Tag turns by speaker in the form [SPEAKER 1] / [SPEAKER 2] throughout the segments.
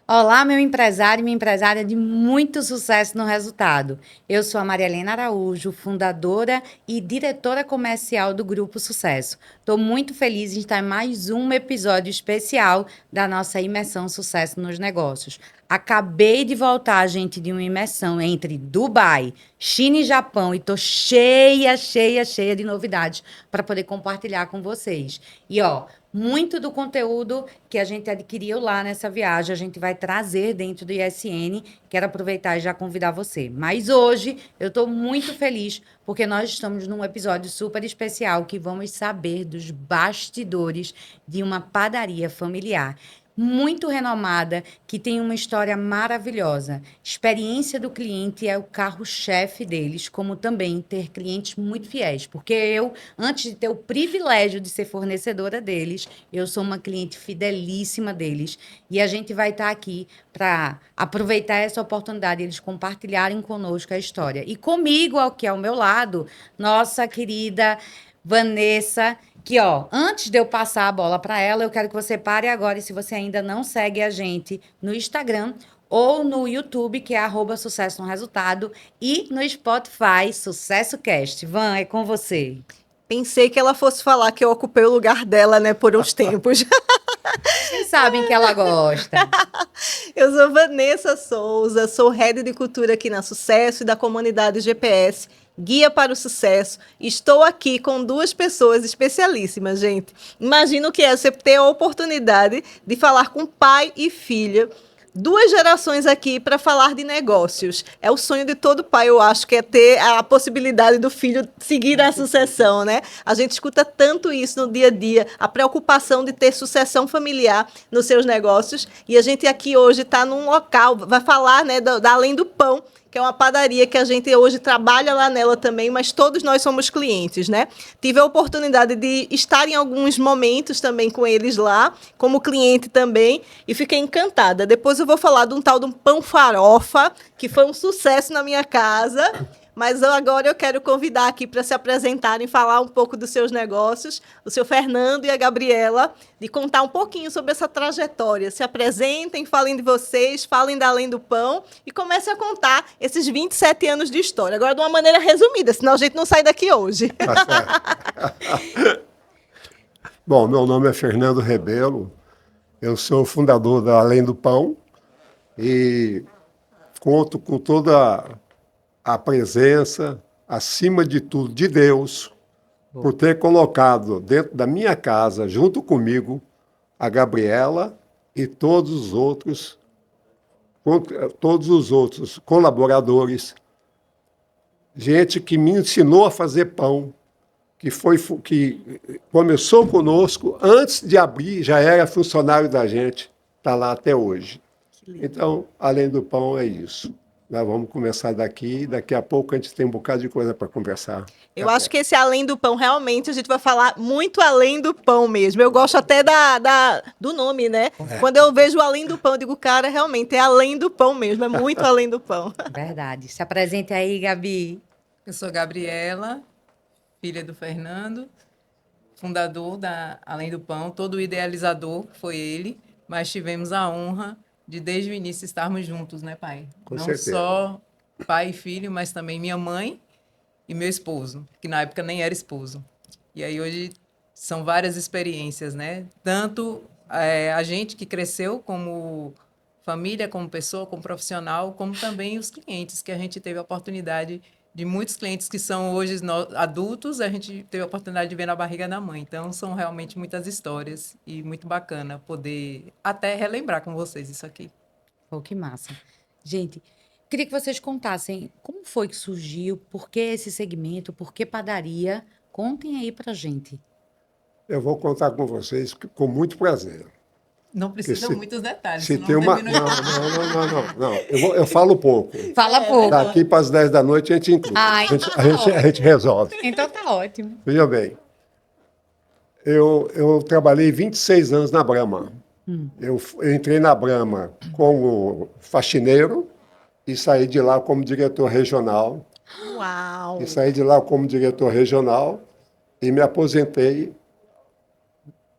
[SPEAKER 1] Olá, meu empresário e minha empresária de muito sucesso no resultado. Eu sou a Maria Helena Araújo, fundadora e diretora comercial do Grupo Sucesso. Estou muito feliz em estar em mais um episódio especial da nossa imersão Sucesso nos Negócios. Acabei de voltar, gente, de uma imersão entre Dubai, China e Japão e estou cheia de novidades para poder compartilhar com vocês. E ó, muito do conteúdo que a gente adquiriu lá nessa viagem, a gente vai trazer dentro do ISN. Quero aproveitar e já convidar você. Mas hoje eu estou muito feliz porque nós estamos num episódio super especial que vamos saber dos bastidores de uma padaria familiar muito renomada, que tem uma história maravilhosa. Experiência do cliente é o carro-chefe deles, como também ter clientes muito fiéis, porque eu, antes de ter o privilégio de ser fornecedora deles, eu sou uma cliente fidelíssima deles. E a gente vai estar aqui para aproveitar essa oportunidade, eles compartilharem conosco a história. E comigo, aqui ao meu lado, nossa querida Vanessa, que, ó, antes de eu passar a bola para ela, eu quero que você pare agora. E se você ainda não segue a gente no Instagram ou no YouTube, que é @sucesso no resultado, e no Spotify, Sucesso Cast. Van, é com você.
[SPEAKER 2] Pensei que ela fosse falar que eu ocupei o lugar dela, né, por uns tempos.
[SPEAKER 1] Vocês sabem que ela gosta.
[SPEAKER 2] Eu sou Vanessa Souza, sou head de cultura aqui na Sucesso e da comunidade GPS, Guia para o Sucesso. Estou aqui com duas pessoas especialíssimas, gente. Imagino o que é você ter a oportunidade de falar com pai e filha. Duas gerações aqui para falar de negócios. É o sonho de todo pai, eu acho, que é ter a possibilidade do filho seguir a sucessão, né? A gente escuta tanto isso no dia a dia, a preocupação de ter sucessão familiar nos seus negócios. E a gente aqui hoje está num local, vai falar, né, da Além do Pão, que é uma padaria que a gente hoje trabalha lá nela também, mas todos nós somos clientes, né? Tive a oportunidade de estar em alguns momentos também com eles lá, como cliente também, e fiquei encantada. Depois eu vou falar de um tal de um pão farofa, que foi um sucesso na minha casa. Mas agora eu quero convidar aqui para se apresentarem, falar um pouco dos seus negócios, o seu Fernando e a Gabriela, de contar um pouquinho sobre essa trajetória. Se apresentem, falem de vocês, falem da Além do Pão e comecem a contar esses 27 anos de história. Agora, de uma maneira resumida, senão a gente não sai daqui hoje.
[SPEAKER 3] Tá certo. Bom, meu nome é Fernando Rebelo, eu sou fundador da Além do Pão e conto com toda a presença, acima de tudo, de Deus, por ter colocado dentro da minha casa, junto comigo, a Gabriela e todos os outros colaboradores, gente que me ensinou a fazer pão, que começou conosco, antes de abrir, já era funcionário da gente, está lá até hoje. Então, Além do Pão é isso. Nós vamos começar daqui a pouco a gente tem um bocado de coisa para conversar.
[SPEAKER 2] Eu acho que esse Além do Pão, realmente, a gente vai falar muito além do pão mesmo. Eu gosto até do nome, né? Quando eu vejo o Além do Pão, eu digo, cara, realmente é além do pão mesmo, é muito além do pão.
[SPEAKER 1] Verdade. Se apresente aí, Gabi.
[SPEAKER 4] Eu sou Gabriela, filha do Fernando, fundador da Além do Pão. Todo o idealizador foi ele, mas tivemos a honra de, desde o início, estarmos juntos, né, pai?
[SPEAKER 3] Com
[SPEAKER 4] Não
[SPEAKER 3] certeza.
[SPEAKER 4] só pai e filho, mas também minha mãe e meu esposo, que na época nem era esposo. E aí hoje são várias experiências, né? Tanto a gente que cresceu como família, como pessoa, como profissional, como também os clientes, que a gente teve a oportunidade de muitos clientes que são hoje adultos, a gente teve a oportunidade de ver na barriga da mãe. Então, são realmente muitas histórias e muito bacana poder até relembrar com vocês isso aqui.
[SPEAKER 1] Pô, que massa. Gente, queria que vocês contassem como foi que surgiu, por que esse segmento, por que padaria. Contem aí pra gente.
[SPEAKER 3] Eu vou contar com vocês com muito prazer.
[SPEAKER 4] Não precisam
[SPEAKER 3] se-
[SPEAKER 4] muitos detalhes,
[SPEAKER 3] Se
[SPEAKER 4] senão
[SPEAKER 3] tem uma.
[SPEAKER 4] termina-
[SPEAKER 3] Não. Eu falo pouco.
[SPEAKER 1] Fala pouco.
[SPEAKER 3] Daqui para as 10 da noite a gente inclui.
[SPEAKER 1] Ai,
[SPEAKER 3] A gente resolve.
[SPEAKER 1] então tá ótimo.
[SPEAKER 3] Veja bem, eu trabalhei 26 anos na Brahma. Eu entrei na Brahma como faxineiro e saí de lá como diretor regional.
[SPEAKER 2] Uau!
[SPEAKER 3] E saí de lá como diretor regional e me aposentei,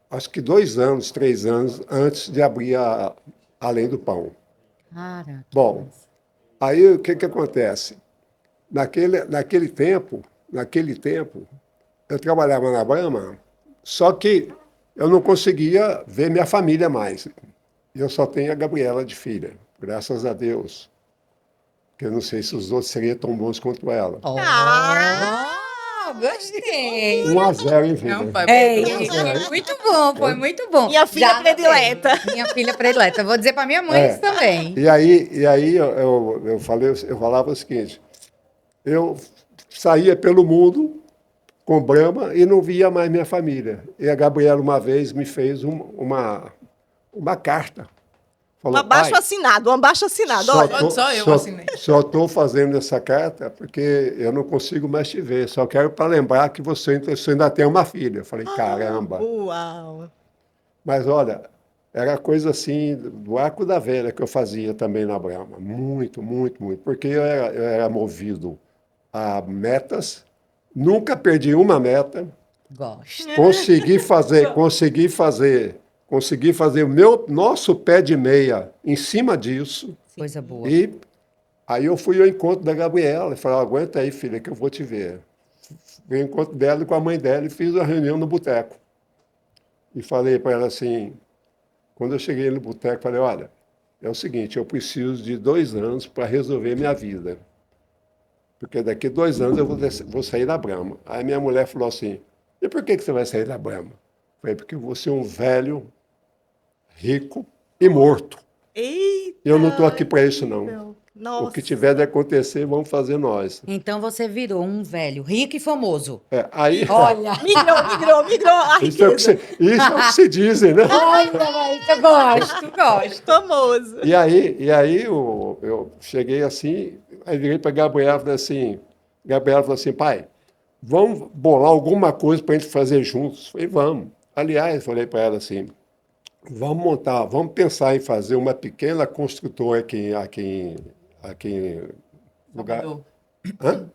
[SPEAKER 3] acho que 2 anos, 3 anos antes de abrir a além do pão.
[SPEAKER 1] Cara, que
[SPEAKER 3] Bom,
[SPEAKER 1] massa.
[SPEAKER 3] aí o que acontece? Naquele tempo, eu trabalhava na Brahma, só que eu não conseguia ver minha família mais. Eu só tenho a Gabriela de filha, graças a Deus. Que eu não sei se os outros seriam tão bons quanto ela.
[SPEAKER 1] Oh, gostei.
[SPEAKER 3] 1-0 em
[SPEAKER 4] É um
[SPEAKER 3] vida.
[SPEAKER 4] pai
[SPEAKER 1] É,
[SPEAKER 4] bondoso.
[SPEAKER 1] foi muito bom, foi muito bom.
[SPEAKER 2] Minha filha
[SPEAKER 1] Já anotei.
[SPEAKER 2] predileta.
[SPEAKER 1] Minha filha predileta. Vou dizer para minha mãe isso também.
[SPEAKER 3] E aí eu falava o seguinte, eu saía pelo mundo com Brahma e não via mais minha família. E a Gabriela uma vez me fez uma carta.
[SPEAKER 2] Um
[SPEAKER 3] Falou,
[SPEAKER 2] abaixo
[SPEAKER 3] pai,
[SPEAKER 2] assinado, um abaixo assinado.
[SPEAKER 3] só
[SPEAKER 2] Olha,
[SPEAKER 3] tô,
[SPEAKER 4] Só eu
[SPEAKER 3] só,
[SPEAKER 4] assinei.
[SPEAKER 3] só tô fazendo essa carta porque eu não consigo mais te ver. Só quero para lembrar que você ainda tem uma filha. Eu falei, caramba.
[SPEAKER 2] uau.
[SPEAKER 3] Mas olha, era coisa assim, do arco da velha que eu fazia também na Brahma. Muito, muito, muito. Porque eu era movido a metas, nunca perdi uma meta,
[SPEAKER 1] Gosto.
[SPEAKER 3] consegui fazer o nosso pé de meia em cima disso.
[SPEAKER 1] Coisa boa.
[SPEAKER 3] E aí eu fui ao encontro da Gabriela e falei, aguenta aí, filha, que eu vou te ver. Fui ao encontro dela com a mãe dela e fiz a reunião no boteco. E falei para ela assim, quando eu cheguei no boteco, falei, olha, é o seguinte, eu preciso de 2 anos para resolver minha vida. Porque daqui a 2 anos eu vou sair da Brahma. Aí minha mulher falou assim, e por que você vai sair da Brahma? Eu falei, porque eu vou ser um velho, rico e morto.
[SPEAKER 2] Eita.
[SPEAKER 3] Eu não estou aqui para isso, não.
[SPEAKER 2] Não.
[SPEAKER 3] O
[SPEAKER 2] Nossa.
[SPEAKER 3] que tiver de acontecer, vamos fazer nós.
[SPEAKER 1] Então você virou um velho rico e famoso.
[SPEAKER 3] Aí,
[SPEAKER 1] Olha.
[SPEAKER 2] Migrou a
[SPEAKER 3] isso é o que
[SPEAKER 2] riqueza.
[SPEAKER 3] isso é o que se dizem, né?
[SPEAKER 1] Olha, mas eu gosto.
[SPEAKER 2] Famoso.
[SPEAKER 3] E aí eu cheguei assim, aí virei para Gabriela falou assim, pai, vamos bolar alguma coisa para a gente fazer juntos? Falei, vamos. Aliás, falei para ela assim, vamos pensar em fazer uma pequena construtora aqui em lugar.
[SPEAKER 4] Salvador.
[SPEAKER 3] Hã?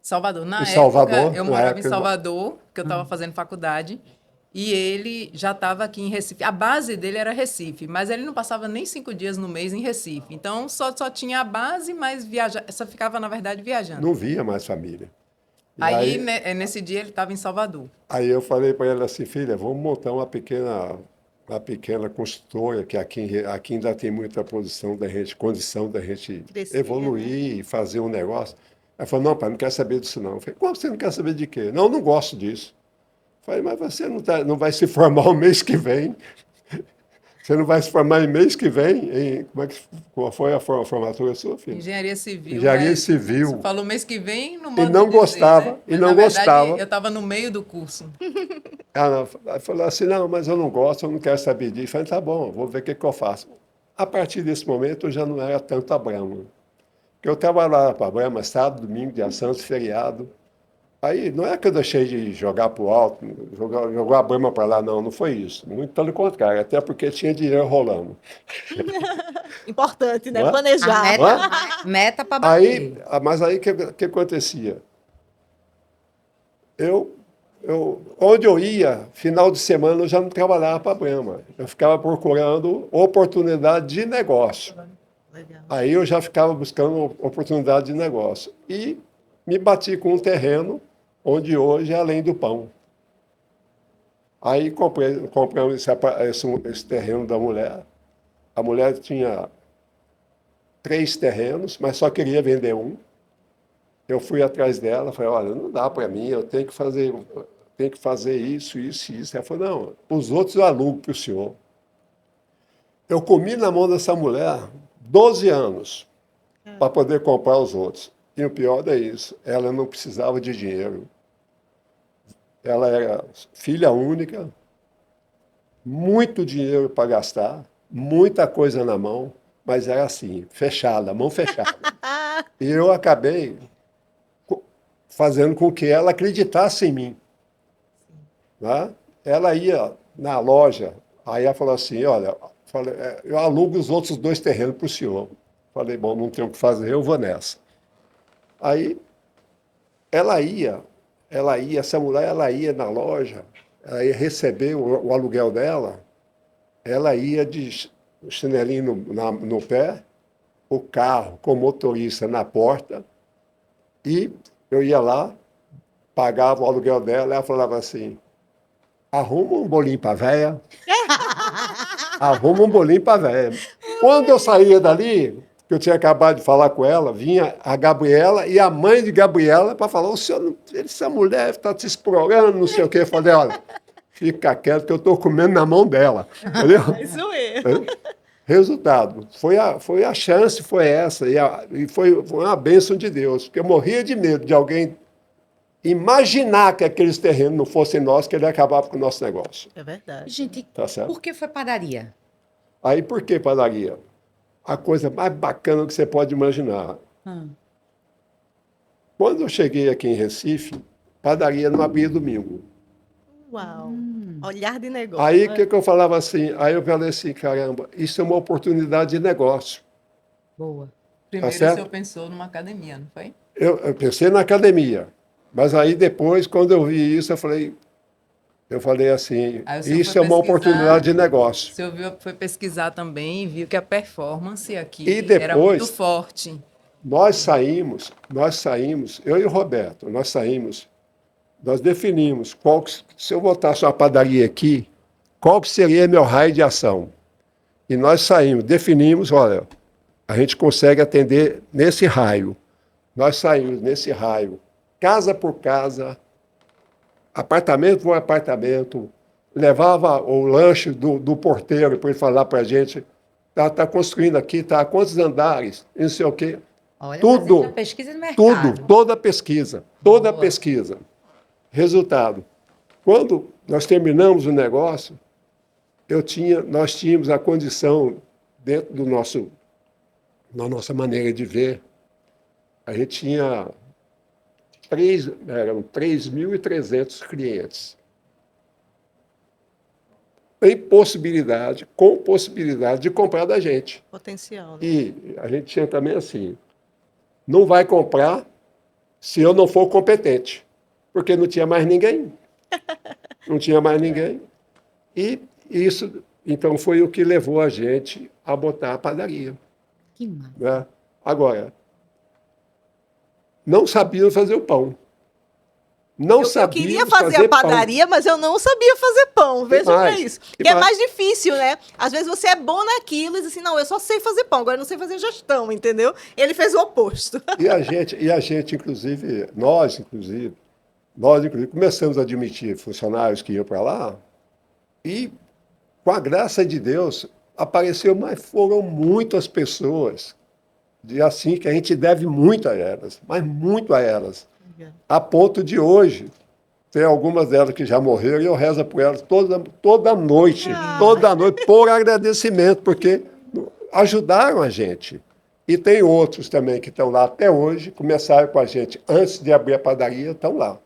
[SPEAKER 4] Salvador. Na
[SPEAKER 3] Em
[SPEAKER 4] época,
[SPEAKER 3] Salvador,
[SPEAKER 4] eu
[SPEAKER 3] na
[SPEAKER 4] morava em
[SPEAKER 3] época,
[SPEAKER 4] Salvador, que eu estava fazendo faculdade, e ele já estava aqui em Recife. A base dele era Recife, mas ele não passava nem 5 dias no mês em Recife. Então, só tinha a base, mas só ficava, na verdade, viajando.
[SPEAKER 3] não via mais família. E
[SPEAKER 4] Aí, nesse dia, ele estava em Salvador.
[SPEAKER 3] Aí eu falei para ela assim, filha, vamos montar uma pequena consultora, que aqui ainda tem muita condição da gente
[SPEAKER 2] Crescer,
[SPEAKER 3] evoluir e fazer um negócio. Ela falou, não, pai, não quero saber disso não. Eu falei, como você não quer saber de quê? Não gosto disso. Eu falei, mas você não vai se formar o mês que vem. Você não vai se formar em mês que vem? Qual foi a formatura sua, filha?
[SPEAKER 4] Engenharia Civil.
[SPEAKER 3] Engenharia
[SPEAKER 4] mas
[SPEAKER 3] Civil.
[SPEAKER 4] Você falou mês que vem, não
[SPEAKER 3] E
[SPEAKER 4] modo
[SPEAKER 3] não
[SPEAKER 4] de dizer,
[SPEAKER 3] gostava,
[SPEAKER 4] né?
[SPEAKER 3] e
[SPEAKER 4] Mas,
[SPEAKER 3] não
[SPEAKER 4] na verdade,
[SPEAKER 3] gostava.
[SPEAKER 4] eu estava no meio do curso.
[SPEAKER 3] Ela falou assim, não, mas eu não gosto, eu não quero saber disso. Eu falei, tá bom, vou ver o que eu faço. A partir desse momento, eu já não era tanto a Brahma. Porque eu trabalhava para a Brahma, sábado, domingo, dia santo, feriado. Aí, não é que eu deixei de jogar para o alto, jogar a Brahma para lá, não foi isso. Muito pelo contrário, até porque tinha dinheiro rolando.
[SPEAKER 2] Importante, né?
[SPEAKER 3] Não é?
[SPEAKER 1] A
[SPEAKER 2] Planejar.
[SPEAKER 1] meta para bater.
[SPEAKER 3] Mas aí, o que acontecia? Onde eu ia, final de semana, eu já não trabalhava para a Brahma. Eu ficava procurando oportunidade de negócio.
[SPEAKER 2] Legal.
[SPEAKER 3] Aí eu já ficava buscando oportunidade de negócio. E me bati com um terreno onde hoje é além do pão. Aí compramos esse terreno da mulher. A mulher tinha 3 terrenos, mas só queria vender um. Eu fui atrás dela, falei, olha, não dá para mim, eu tenho que fazer isso, isso e isso. Ela falou, não, os outros eu alugo para o senhor. Eu comi na mão dessa mulher 12 anos para poder comprar os outros. E o pior é isso, ela não precisava de dinheiro. Ela era filha única, muito dinheiro para gastar, muita coisa na mão, mas era assim, fechada, mão fechada. E eu acabei fazendo com que ela acreditasse em mim. Né? Ela ia na loja, aí ela falou assim, olha, eu alugo os outros 2 terrenos para o senhor. Falei, bom, não tenho o que fazer, eu vou nessa. Aí essa mulher, ela ia na loja, ela ia receber o aluguel dela, ela ia o chinelinho no pé, o carro com o motorista na porta, e eu ia lá, pagava o aluguel dela, ela falava assim, arruma um bolinho para véia, arruma um bolinho para véia. Quando eu saía dali, que eu tinha acabado de falar com ela, vinha a Gabriela e a mãe de Gabriela para falar, o senhor, essa mulher está te explorando, não sei o quê. Eu falei, olha, fica quieto que eu estou comendo na mão dela. Entendeu?
[SPEAKER 2] Isso mesmo.
[SPEAKER 3] Resultado, foi a chance, foi essa, e foi uma bênção de Deus, porque eu morria de medo de alguém imaginar que aqueles terrenos não fossem nossos, que ele acabava com o nosso negócio.
[SPEAKER 2] É verdade.
[SPEAKER 1] Gente,
[SPEAKER 3] Tá certo?
[SPEAKER 1] por que foi padaria?
[SPEAKER 3] Aí por que padaria? A coisa mais bacana que você pode imaginar.
[SPEAKER 1] Hum.
[SPEAKER 3] Quando eu cheguei aqui em Recife, padaria não abria domingo.
[SPEAKER 2] Uau. Olhar de negócio.
[SPEAKER 3] Aí o
[SPEAKER 2] né?
[SPEAKER 3] que eu falava assim? Aí eu falei assim, caramba, isso é uma oportunidade de negócio.
[SPEAKER 1] Boa.
[SPEAKER 4] Primeiro o
[SPEAKER 3] certo?
[SPEAKER 4] senhor pensou numa academia, não foi?
[SPEAKER 3] Eu pensei na academia, mas aí depois, quando eu vi isso, eu falei assim,
[SPEAKER 4] Aí o senhor
[SPEAKER 3] isso
[SPEAKER 4] foi
[SPEAKER 3] é uma
[SPEAKER 4] pesquisar.
[SPEAKER 3] oportunidade de
[SPEAKER 4] O
[SPEAKER 3] negócio.
[SPEAKER 4] senhor foi pesquisar também e viu que a performance aqui
[SPEAKER 3] E
[SPEAKER 4] era muito
[SPEAKER 3] depois-
[SPEAKER 4] forte.
[SPEAKER 3] Nós saímos, eu e o Roberto, nós definimos se eu botasse uma padaria aqui, qual que seria meu raio de ação? E nós saímos, definimos, olha, a gente consegue atender nesse raio. Nós saímos nesse raio, casa por casa, apartamento por apartamento, levava o lanche do porteiro para ele falar para a gente, tá construindo aqui, tá há quantos andares, não sei o quê.
[SPEAKER 1] Olha,
[SPEAKER 3] Tudo,
[SPEAKER 1] fazendo a pesquisa de mercado.
[SPEAKER 3] toda a pesquisa, toda a
[SPEAKER 1] Boa.
[SPEAKER 3] pesquisa. Resultado, quando nós terminamos o negócio, nós tínhamos a condição, dentro da nossa maneira de ver, a gente tinha eram 3.300 clientes. Com possibilidade de comprar da gente.
[SPEAKER 2] Potencial. Né?
[SPEAKER 3] E a gente tinha também assim, não vai comprar se eu não for competente, porque não tinha mais ninguém. Não tinha mais ninguém. E isso, então, foi o que levou a gente a botar a padaria.
[SPEAKER 1] Que massa.
[SPEAKER 3] Né? Agora, não sabiam fazer o pão. Não
[SPEAKER 2] Eu
[SPEAKER 3] sabíamos
[SPEAKER 2] queria fazer a
[SPEAKER 3] pão.
[SPEAKER 2] padaria, mas eu não sabia fazer pão. Veja pra
[SPEAKER 3] mais,
[SPEAKER 2] isso.
[SPEAKER 3] que
[SPEAKER 2] Que é
[SPEAKER 3] mais.
[SPEAKER 2] mais difícil, né? Às vezes você é bom naquilo e diz assim, não, eu só sei fazer pão, agora eu não sei fazer gestão, entendeu? Ele fez o oposto.
[SPEAKER 3] E a gente, inclusive, nós, inclusive, começamos a admitir funcionários que iam para lá e, com a graça de Deus, mas foram muitas pessoas, de assim que a gente deve muito a elas, mas muito a elas, a ponto de hoje, tem algumas delas que já morreram e eu rezo por elas toda noite, por agradecimento, porque ajudaram a gente. E tem outros também que estão lá até hoje, começaram com a gente antes de abrir a padaria, estão lá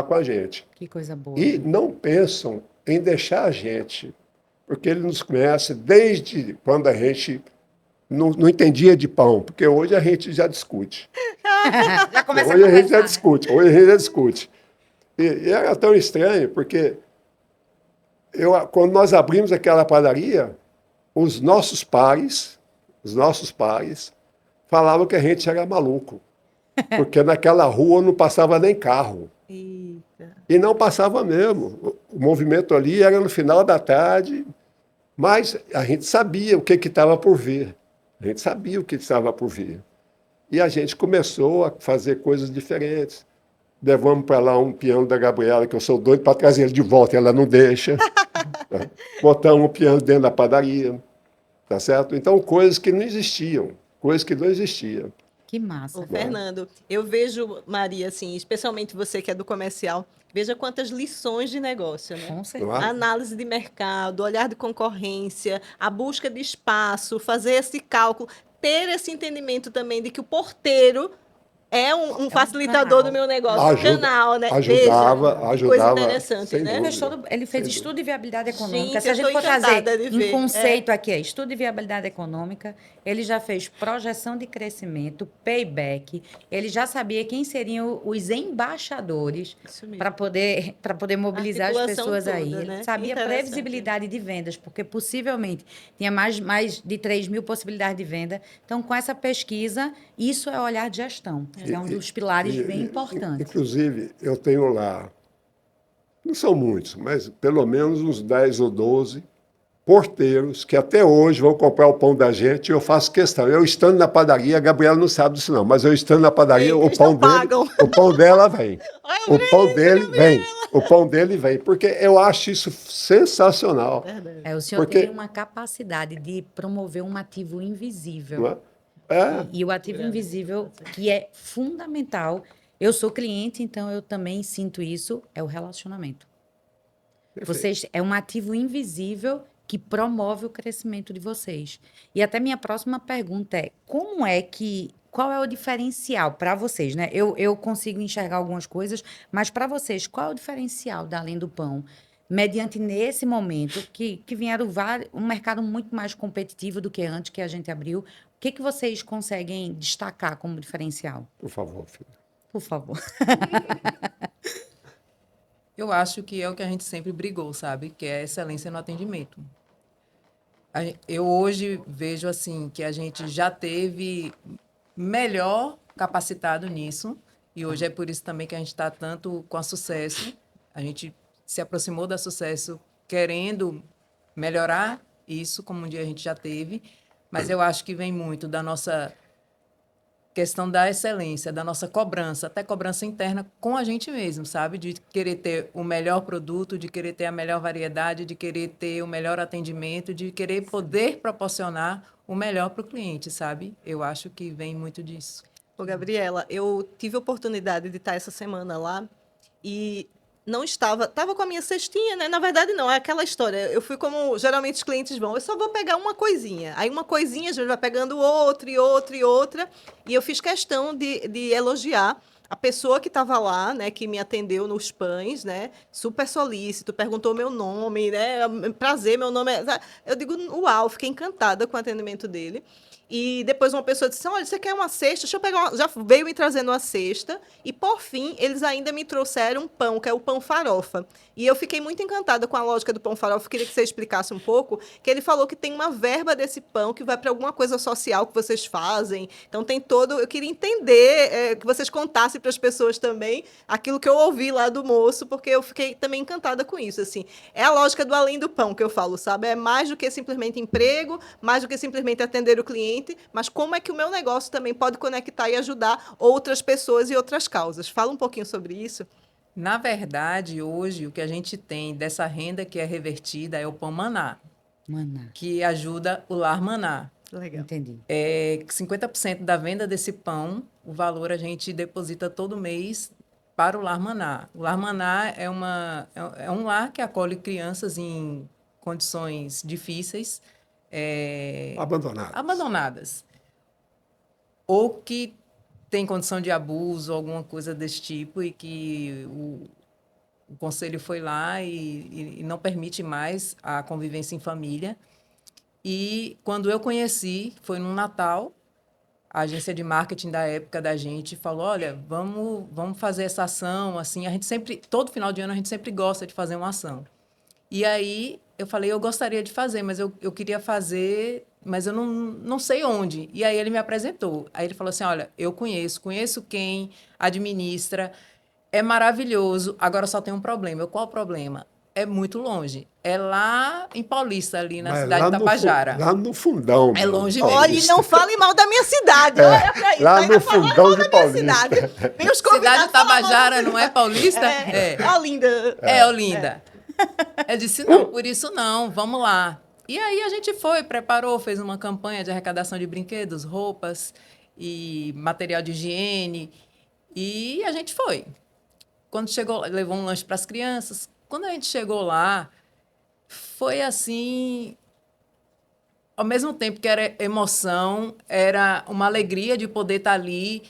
[SPEAKER 3] com a gente.
[SPEAKER 1] Que coisa boa.
[SPEAKER 3] E não pensam em deixar a gente, porque ele nos conhece desde quando a gente não entendia de pão, porque hoje a gente já discute.
[SPEAKER 1] Já começa
[SPEAKER 3] Hoje
[SPEAKER 1] a
[SPEAKER 3] a gente já
[SPEAKER 1] conversar.
[SPEAKER 3] discute, hoje a gente já discute. E era tão estranho, porque quando nós abrimos aquela padaria, os nossos pares falavam que a gente era maluco, porque naquela rua não passava nem carro.
[SPEAKER 2] Eita.
[SPEAKER 3] E não passava mesmo. O movimento ali era no final da tarde, mas a gente sabia o que estava por vir. A gente sabia o que estava por vir. E a gente começou a fazer coisas diferentes. Levamos para lá um piano da Gabriela, que eu sou doido para trazer ele de volta, e ela não deixa. Né? Botamos um piano dentro da padaria. Tá certo? Então, coisas que não existiam.
[SPEAKER 1] Que massa.
[SPEAKER 2] Ô, Fernando, eu vejo, Maria, assim, especialmente você que é do comercial, veja quantas lições de negócio, né?
[SPEAKER 1] Com
[SPEAKER 3] Não
[SPEAKER 1] certeza.
[SPEAKER 3] é?
[SPEAKER 2] Análise de mercado, olhar de concorrência, a busca de espaço, fazer esse cálculo, ter esse entendimento também de que o porteiro é um facilitador do meu negócio, um
[SPEAKER 3] Ajuda-
[SPEAKER 2] canal, né?
[SPEAKER 3] ajudava,
[SPEAKER 2] Veja, que
[SPEAKER 3] ajudava,
[SPEAKER 2] coisa interessante,
[SPEAKER 3] sem
[SPEAKER 2] né?
[SPEAKER 3] dúvida.
[SPEAKER 1] Ele fez
[SPEAKER 3] Sem
[SPEAKER 1] estudo
[SPEAKER 3] dúvida.
[SPEAKER 1] de viabilidade econômica.
[SPEAKER 2] Gente,
[SPEAKER 1] Se a
[SPEAKER 2] eu
[SPEAKER 1] gente
[SPEAKER 2] tô
[SPEAKER 1] for
[SPEAKER 2] encantada de
[SPEAKER 1] trazer um
[SPEAKER 2] ver.
[SPEAKER 1] conceito aqui, estudo de viabilidade econômica, ele já fez projeção de crescimento, payback, ele já sabia quem seriam os embaixadores
[SPEAKER 2] Isso mesmo.
[SPEAKER 1] para poder mobilizar as
[SPEAKER 2] Articulação
[SPEAKER 1] pessoas aí.
[SPEAKER 2] toda,
[SPEAKER 1] Ele
[SPEAKER 2] né?
[SPEAKER 1] sabia
[SPEAKER 2] Interessante.
[SPEAKER 1] previsibilidade de vendas, porque possivelmente tinha mais de 3.000 possibilidades de venda. Então, com essa pesquisa, isso é olhar de gestão, que é um dos pilares bem importantes.
[SPEAKER 3] Inclusive, eu tenho lá, não são muitos, mas pelo menos uns 10 ou 12 porteiros que até hoje vão comprar o pão da gente e eu faço questão. Eu estando na padaria, a Gabriela não sabe disso não, mas eu estando na padaria,
[SPEAKER 2] Eita,
[SPEAKER 3] o
[SPEAKER 2] eles
[SPEAKER 3] pão
[SPEAKER 2] não
[SPEAKER 3] dele,
[SPEAKER 2] pagam.
[SPEAKER 3] o pão dela vem.
[SPEAKER 2] Olha
[SPEAKER 3] O
[SPEAKER 2] pra
[SPEAKER 3] pão
[SPEAKER 2] isso,
[SPEAKER 3] dele vem. O pão dele vem, porque eu acho isso sensacional.
[SPEAKER 2] Verdade.
[SPEAKER 1] O senhor
[SPEAKER 3] Porque,
[SPEAKER 1] tem uma capacidade de promover um ativo invisível.
[SPEAKER 3] não é? É,
[SPEAKER 1] E o ativo invisível, que é fundamental. Eu sou cliente, então eu também sinto isso, é o relacionamento. Vocês é um ativo invisível que promove o crescimento de vocês. E até minha próxima pergunta é: qual é o diferencial para vocês, né? Eu consigo enxergar algumas coisas, mas para vocês, qual é o diferencial da Além do Pão? Mediante nesse momento que vieram um mercado muito mais competitivo do que antes que a gente abriu, o que vocês conseguem destacar como diferencial?
[SPEAKER 3] por favor, filho.
[SPEAKER 1] Por favor.
[SPEAKER 4] Eu acho que é o que a gente sempre brigou, sabe? Que é a excelência no atendimento. Eu hoje vejo assim que a gente já teve melhor capacitado nisso e hoje é por isso também que a gente está tanto com a Sucesso. A gente se aproximou da Sucesso querendo melhorar isso, como um dia a gente já teve, mas eu acho que vem muito da nossa questão da excelência, da nossa cobrança, até cobrança interna com a gente mesmo, sabe? De querer ter o melhor produto, de querer ter a melhor variedade, de querer ter o melhor atendimento, de querer poder proporcionar o melhor para o cliente, sabe? Eu acho que vem muito disso.
[SPEAKER 2] Ô, Gabriela, eu tive a oportunidade de estar essa semana lá e não estava com a minha cestinha, né? Na verdade, não, é aquela história. Eu fui como geralmente os clientes vão, eu só vou pegar uma coisinha. Aí uma coisinha, a gente vai pegando outra e outra e outra. E eu fiz questão de elogiar a pessoa que estava lá, né, que me atendeu nos pães, né, super solícito, perguntou meu nome, né, prazer, meu nome é... Eu digo, uau, fiquei encantada com o atendimento dele. E depois uma pessoa disse, olha, você quer uma cesta? Deixa eu pegar uma... Já veio me trazendo uma cesta. E, por fim, eles ainda me trouxeram um pão, que é o pão farofa. E eu fiquei muito encantada com a lógica do pão farofa. Queria que você explicasse um pouco, que ele falou que tem uma verba desse pão que vai para alguma coisa social que vocês fazem. Então, tem todo... Eu queria entender, que vocês contassem para as pessoas também aquilo que eu ouvi lá do moço, porque eu fiquei também encantada com isso, assim. É a lógica do além do pão que eu falo, sabe? É mais do que simplesmente emprego, mais do que simplesmente atender o cliente, mas como é que o meu negócio também pode conectar e ajudar outras pessoas e outras causas. Fala um pouquinho sobre isso.
[SPEAKER 4] Na verdade, hoje, o que a gente tem dessa renda que é revertida é o Pão Maná,
[SPEAKER 1] Maná,
[SPEAKER 4] que ajuda o Lar Maná.
[SPEAKER 2] Legal.
[SPEAKER 1] entendi.
[SPEAKER 4] 50% da venda desse pão, o valor a gente deposita todo mês para o Lar Maná. O Lar Maná é um lar que acolhe crianças em condições difíceis,
[SPEAKER 3] Abandonados.
[SPEAKER 4] abandonadas, ou que tem condição de abuso, alguma coisa desse tipo, e que o conselho foi lá e não permite mais a convivência em família. E quando eu conheci, foi no Natal, a agência de marketing da época da gente falou, olha, vamos fazer essa ação, assim, a gente sempre, todo final de ano a gente sempre gosta de fazer uma ação. E aí eu falei, eu gostaria de fazer, mas eu queria fazer, mas eu não sei onde. E aí ele me apresentou. Aí ele falou assim, olha, eu conheço quem administra, é maravilhoso, agora só tem um problema. Qual o problema? É muito longe. É lá em Paulista, ali na
[SPEAKER 3] Mas
[SPEAKER 4] cidade de Tabajara.
[SPEAKER 3] lá no fundão.
[SPEAKER 4] É longe
[SPEAKER 3] mesmo,
[SPEAKER 4] mesmo.
[SPEAKER 2] Olha, e não fale mal da minha cidade. Olha pra isso.
[SPEAKER 3] lá
[SPEAKER 2] ainda
[SPEAKER 3] no
[SPEAKER 2] falando
[SPEAKER 3] fundão
[SPEAKER 2] mal
[SPEAKER 3] de
[SPEAKER 2] da minha
[SPEAKER 3] Paulista.
[SPEAKER 2] cidade. Vem os
[SPEAKER 4] Cidade
[SPEAKER 2] convidados
[SPEAKER 4] de
[SPEAKER 2] falar mal da
[SPEAKER 4] Tabajara,
[SPEAKER 2] minha
[SPEAKER 4] não é Paulista?
[SPEAKER 2] É Olinda.
[SPEAKER 4] É, Olinda. Eu disse, não, por isso não, vamos lá. E aí a gente foi, preparou, fez uma campanha de arrecadação de brinquedos, roupas e material de higiene. E a gente foi. Quando chegou, levou um lanche para as crianças. Quando a gente chegou lá, foi assim, ao mesmo tempo que era emoção, era uma alegria de poder estar ali,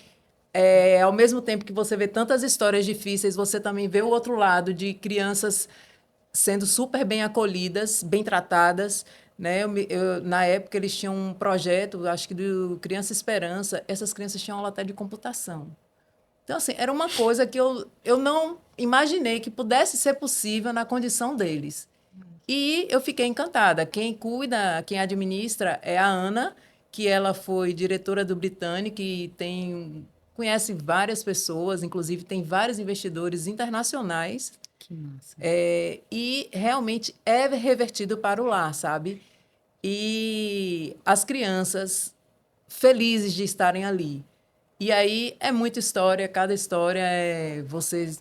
[SPEAKER 4] ao mesmo tempo que você vê tantas histórias difíceis, você também vê o outro lado de crianças sendo super bem acolhidas, bem tratadas, né? Na época, eles tinham um projeto, acho que do Criança Esperança, essas crianças tinham aula até de computação. Então, assim, era uma coisa que eu não imaginei que pudesse ser possível na condição deles. E eu fiquei encantada. Quem cuida, quem administra é a Ana, que ela foi diretora do Britânico e conhece várias pessoas, inclusive tem vários investidores internacionais.
[SPEAKER 1] Que massa.
[SPEAKER 4] E realmente é revertido para o lar, sabe? E as crianças felizes de estarem ali. E aí é muita história, cada história você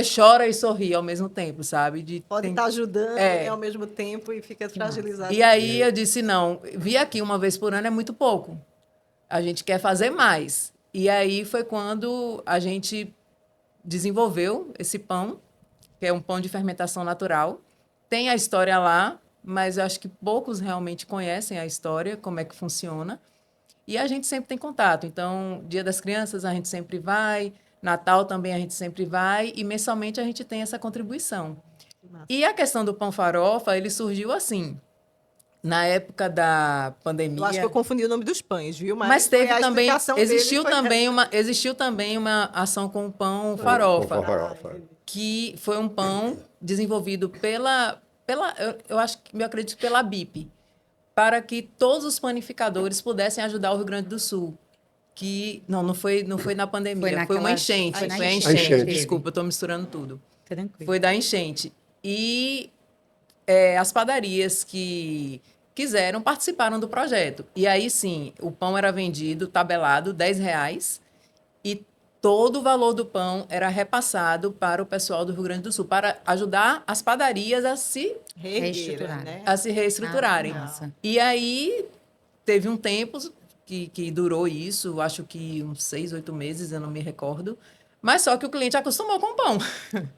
[SPEAKER 4] chora e sorri ao mesmo tempo, sabe?
[SPEAKER 2] Pode estar ajudando, né, ao mesmo tempo e fica fragilizado.
[SPEAKER 4] E aí eu disse, não, vir aqui uma vez por ano é muito pouco. A gente quer fazer mais. E aí foi quando a gente desenvolveu esse pão, que é um pão de fermentação natural. Tem a história lá, mas eu acho que poucos realmente conhecem a história, como é que funciona. E a gente sempre tem contato. Então, Dia das Crianças a gente sempre vai, Natal também a gente sempre vai, e mensalmente a gente tem essa contribuição. E a questão do pão farofa, ele surgiu assim, na época da pandemia.
[SPEAKER 2] Eu acho que eu confundi o nome dos pães, viu?
[SPEAKER 4] Mas teve também, existiu também uma ação com o pão farofa, que foi um pão desenvolvido eu acredito que pela BIP, para que todos os panificadores pudessem ajudar o Rio Grande do Sul. Não foi na pandemia, foi uma enchente. Foi a enchente. Desculpa, eu estou misturando tudo.
[SPEAKER 1] Tranquilo.
[SPEAKER 4] Foi da enchente. E as padarias que quiseram participaram do projeto. E aí, sim, o pão era vendido, tabelado, R$10, e todo o valor do pão era repassado para o pessoal do Rio Grande do Sul, para ajudar as padarias a se reestruturarem. E aí, teve um tempo que durou isso, acho que uns 6, 8 meses, eu não me recordo. Mas só que o cliente acostumou com o pão.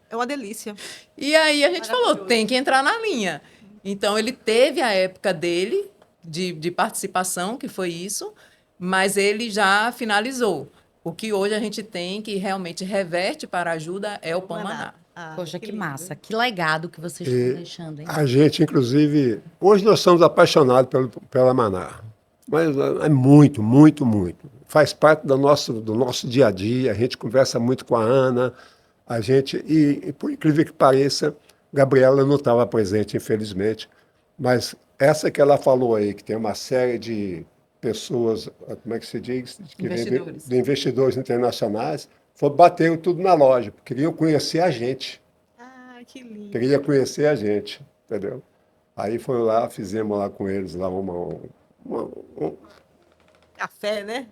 [SPEAKER 2] É uma delícia.
[SPEAKER 4] E aí a gente falou, tem que entrar na linha. Então, ele teve a época dele de participação, que foi isso, mas ele já finalizou. O que hoje a gente tem que realmente reverte para a ajuda é o pão maná.
[SPEAKER 1] Poxa, que massa. Que legado que vocês estão deixando, hein?
[SPEAKER 3] A gente, inclusive, hoje nós somos apaixonados pela maná. Mas é muito, muito, muito. Faz parte do nosso dia a dia, a gente conversa muito com a Ana, e por incrível que pareça, Gabriela não estava presente, infelizmente, mas essa que ela falou aí, que tem uma série de pessoas, como é que se diz? De investidores internacionais, bateram tudo na loja, queriam conhecer a gente.
[SPEAKER 2] Que lindo.
[SPEAKER 3] Queria conhecer a gente, entendeu? Aí foi lá, fizemos lá com eles lá
[SPEAKER 2] café, né?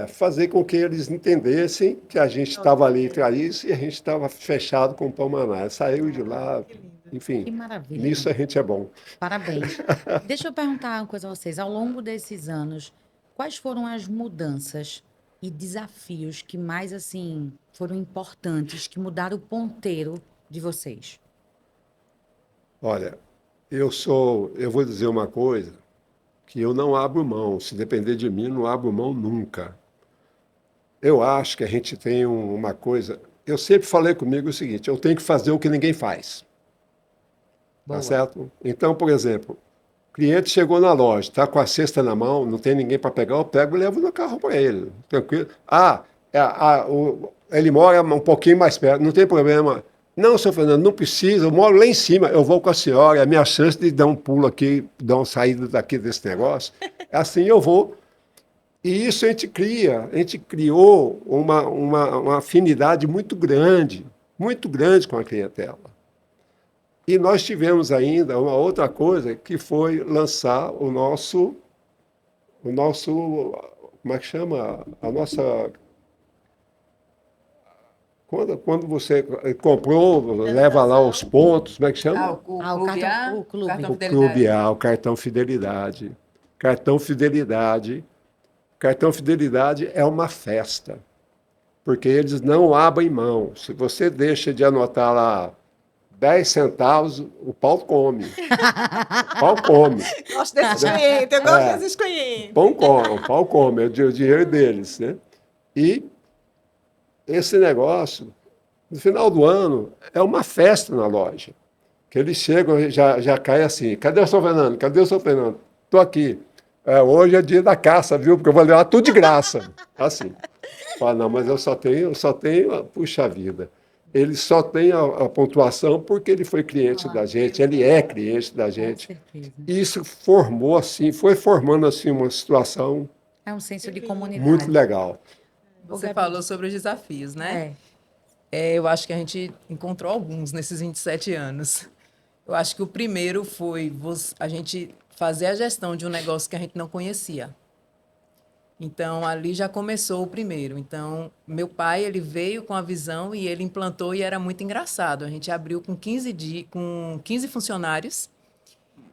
[SPEAKER 3] Fazer com que eles entendessem que a gente estava ali para isso e a gente estava fechado com o pão maná. Saiu de lá, enfim.
[SPEAKER 1] Que maravilha.
[SPEAKER 3] Nisso a gente é bom.
[SPEAKER 1] Parabéns. Deixa eu perguntar uma coisa a vocês. Ao longo desses anos, quais foram as mudanças e desafios que mais, assim, foram importantes, que mudaram o ponteiro de vocês?
[SPEAKER 3] Olha, eu vou dizer uma coisa, que eu não abro mão. Se depender de mim, não abro mão nunca. Eu acho que a gente tem uma coisa... Eu sempre falei comigo o seguinte, eu tenho que fazer o que ninguém faz.
[SPEAKER 1] Boa.
[SPEAKER 3] Tá certo? Então, por exemplo, o cliente chegou na loja, está com a cesta na mão, não tem ninguém para pegar, eu pego e levo no carro para ele. Tranquilo. Ele mora um pouquinho mais perto, não tem problema. Não, senhor Fernando, não precisa, eu moro lá em cima, eu vou com a senhora, é a minha chance de dar um pulo aqui, dar uma saída daqui desse negócio. Assim eu vou. E isso a gente criou uma afinidade muito grande com a clientela. E nós tivemos ainda uma outra coisa, que foi lançar o nosso, como é que chama? A nossa... Quando você comprou, leva lá os pontos, como é que chama?
[SPEAKER 1] O
[SPEAKER 3] Clube A, o cartão fidelidade. Cartão fidelidade é uma festa, porque eles não abrem mão. Se você deixa de anotar lá 10 centavos, o pau come. O pau come.
[SPEAKER 2] Gosto desses clientes, eu gosto desses clientes.
[SPEAKER 3] O pau come, é o dinheiro deles, né? E esse negócio, no final do ano, é uma festa na loja. Que eles chegam e já cai assim, cadê o São Fernando? Cadê o São Fernando? Estou aqui. Hoje é dia da caça, viu? Porque eu vou levar tudo de graça. Assim. Fala, não, mas eu só tenho, puxa vida. Ele só tem a pontuação porque ele foi cliente da gente, ele é cliente da
[SPEAKER 1] Com
[SPEAKER 3] gente.
[SPEAKER 1] certeza.
[SPEAKER 3] E isso formou assim, foi formando assim uma situação
[SPEAKER 1] É um senso de
[SPEAKER 3] muito
[SPEAKER 1] comunidade.
[SPEAKER 3] legal.
[SPEAKER 4] Você
[SPEAKER 1] Gabi.
[SPEAKER 4] falou sobre os desafios, né? Eu acho que a gente encontrou alguns nesses 27 anos. Eu acho que o primeiro foi a gente fazer a gestão de um negócio que a gente não conhecia. Então, ali já começou o primeiro. Então, meu pai, ele veio com a visão e ele implantou e era muito engraçado. A gente abriu com 15 funcionários,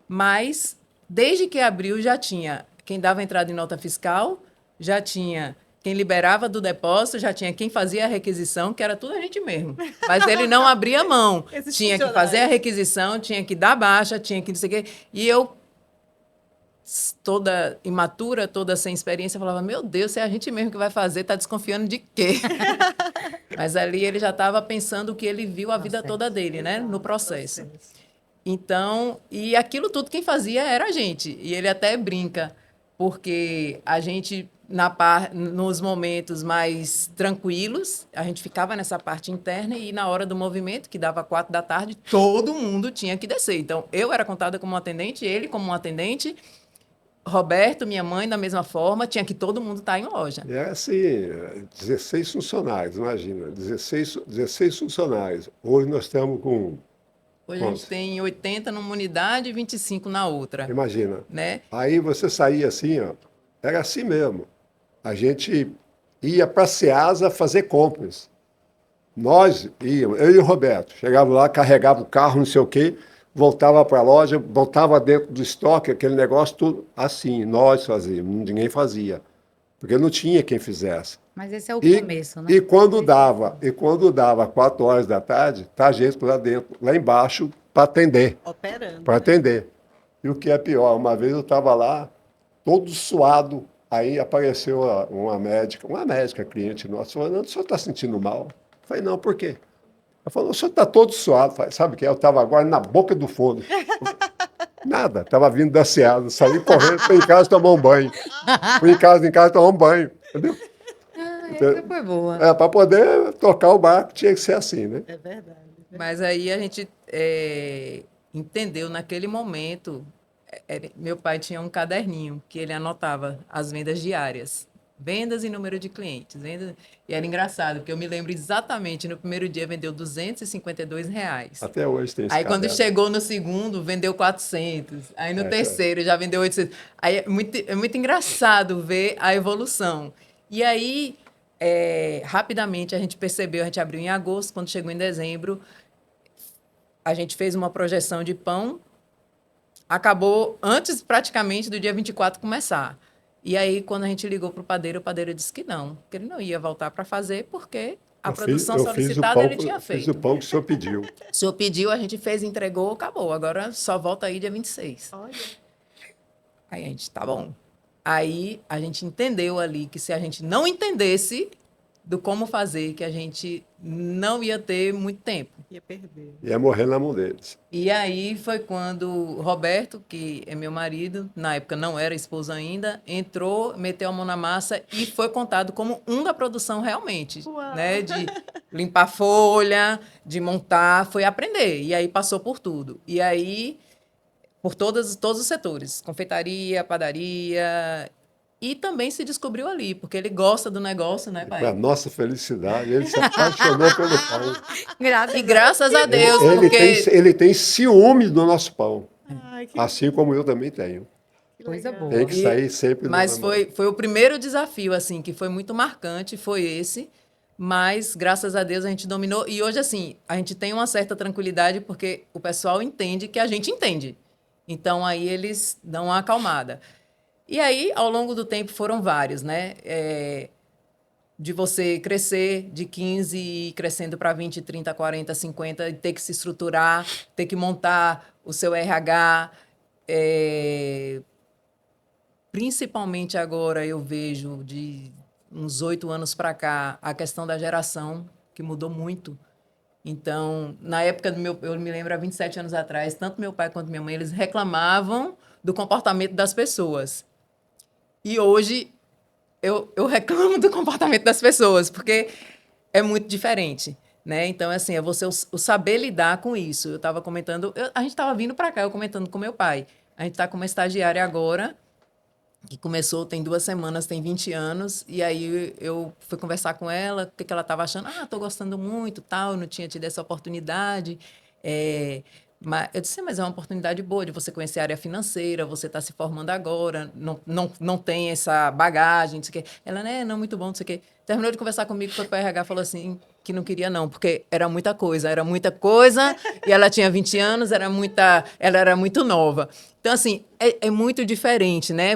[SPEAKER 4] mas desde que abriu já tinha quem dava entrada em nota fiscal, já tinha quem liberava do depósito, já tinha quem fazia a requisição, que era tudo a gente mesmo. Mas ele não abria mão.
[SPEAKER 2] Esses
[SPEAKER 4] Tinha que fazer a requisição, tinha que dar baixa, tinha que não sei o quê. E eu, toda imatura, toda sem experiência, falava, meu Deus, se é a gente mesmo que vai fazer, tá desconfiando de quê? Mas ali ele já estava pensando o que ele viu a vida toda dele, né? No processo. Então, e aquilo tudo quem fazia era a gente. E ele até brinca, porque a gente, nos momentos mais tranquilos, a gente ficava nessa parte interna e na hora do movimento, que dava 4 da tarde, todo mundo tinha que descer. Então, eu era contada como um atendente, ele como um atendente, Roberto, minha mãe, da mesma forma, tinha que todo mundo estar em loja.
[SPEAKER 3] É assim, 16 funcionários, imagina, 16 funcionários. Hoje nós estamos com,
[SPEAKER 4] Hoje a gente tem 80 numa unidade e 25 na outra,
[SPEAKER 3] imagina.
[SPEAKER 4] né?
[SPEAKER 3] Aí você saía assim, ó, era assim mesmo. A gente ia para a Ceasa fazer compras. Nós íamos, eu e o Roberto, chegava lá, carregava o carro, não sei o quê, voltava para a loja, botava dentro do estoque, aquele negócio tudo assim, nós fazíamos, ninguém fazia, porque não tinha quem fizesse.
[SPEAKER 1] Mas esse é o
[SPEAKER 3] E,
[SPEAKER 1] começo, né?
[SPEAKER 3] e quando dava 4 horas da tarde, tá a gente lá dentro, lá embaixo, para atender,
[SPEAKER 2] Operando.
[SPEAKER 3] para atender. E o que é pior, uma vez eu estava lá, todo suado, aí apareceu uma médica cliente nossa, falou, não, o senhor está sentindo mal? Eu falei, não, por quê? Ela falou, o senhor está todo suado. Eu falei, sabe o que é? Eu estava agora na boca do forno. Nada, estava vindo da Seasa, saí correndo, fui em casa tomar um banho. Fui em casa tomar um banho, entendeu?
[SPEAKER 1] Essa foi boa.
[SPEAKER 3] Para poder tocar o barco tinha que ser assim, né?
[SPEAKER 2] É verdade.
[SPEAKER 4] Mas aí a gente entendeu naquele momento. Meu pai tinha um caderninho que ele anotava as vendas diárias. Vendas e número de clientes. E era engraçado, porque eu me lembro exatamente, no primeiro dia vendeu R$ 252.
[SPEAKER 3] Até hoje tem esse
[SPEAKER 4] Aí quando
[SPEAKER 3] caderno.
[SPEAKER 4] chegou no segundo, vendeu 400. Aí no
[SPEAKER 3] É,
[SPEAKER 4] terceiro já vendeu 800. Aí é muito engraçado ver a evolução. E aí, rapidamente, a gente percebeu, a gente abriu em agosto, quando chegou em dezembro, a gente fez uma projeção de pão, acabou antes praticamente do dia 24 começar. E aí, quando a gente ligou para o padeiro disse que não, que ele não ia voltar para fazer, porque a produção solicitada ele tinha feito.
[SPEAKER 3] Fiz o pão que o senhor pediu.
[SPEAKER 4] O senhor pediu, a gente fez, entregou, acabou. Agora só volta aí dia 26.
[SPEAKER 2] Olha.
[SPEAKER 4] Aí a gente, tá bom. Aí a gente entendeu ali que se a gente não entendesse do como fazer, que a gente não ia ter muito tempo.
[SPEAKER 2] Ia perder.
[SPEAKER 3] Ia morrer na mão deles.
[SPEAKER 4] E aí foi quando o Roberto, que é meu marido, na época não era esposo ainda, entrou, meteu a mão na massa e foi contado como um da produção realmente,
[SPEAKER 2] Uau.
[SPEAKER 4] né? De limpar folha, de montar, foi aprender. E aí passou por tudo. E aí, por todos os setores, confeitaria, padaria, e também se descobriu ali, porque ele gosta do negócio, né,
[SPEAKER 3] Para
[SPEAKER 4] pai?
[SPEAKER 3] nossa felicidade, ele se apaixonou pelo pão.
[SPEAKER 4] E graças a Deus,
[SPEAKER 3] Ele
[SPEAKER 4] porque...
[SPEAKER 3] ele tem ciúme do nosso pão,
[SPEAKER 2] Ai, que
[SPEAKER 3] assim como eu também tenho.
[SPEAKER 1] Coisa
[SPEAKER 2] legal.
[SPEAKER 1] boa.
[SPEAKER 3] Tem que sair sempre do
[SPEAKER 4] Mas
[SPEAKER 3] normal.
[SPEAKER 4] foi o primeiro desafio, assim, que foi muito marcante, foi esse. Mas, graças a Deus, a gente dominou. E hoje, assim, a gente tem uma certa tranquilidade, porque o pessoal entende que a gente entende. Então, aí eles dão uma acalmada. E aí, ao longo do tempo, foram vários, né? De você crescer de 15 e ir crescendo para 20, 30, 40, 50, e ter que se estruturar, ter que montar o seu RH. Principalmente agora eu vejo uns 8 anos para cá, a questão da geração, que mudou muito. Então, na época eu me lembro, há 27 anos atrás, tanto meu pai quanto minha mãe, eles reclamavam do comportamento das pessoas. E hoje, eu reclamo do comportamento das pessoas, porque é muito diferente, né? Então, assim, é você o saber lidar com isso. Eu estava comentando, a gente estava vindo para cá, eu comentando com meu pai. A gente está com uma estagiária agora, que começou, tem 2 semanas, tem 20 anos, e aí eu fui conversar com ela, o que ela estava achando. Estou gostando muito, tal, eu não tinha tido essa oportunidade. Mas eu disse, mas é uma oportunidade boa de você conhecer a área financeira, você está se formando agora, não tem essa bagagem, não sei o quê. Ela, né, não, muito bom, não sei o quê. Terminou de conversar comigo, foi para o RH, falou assim, que não queria não, porque era muita coisa, e ela tinha 20 anos, ela era muito nova. Então, assim, é muito diferente, né?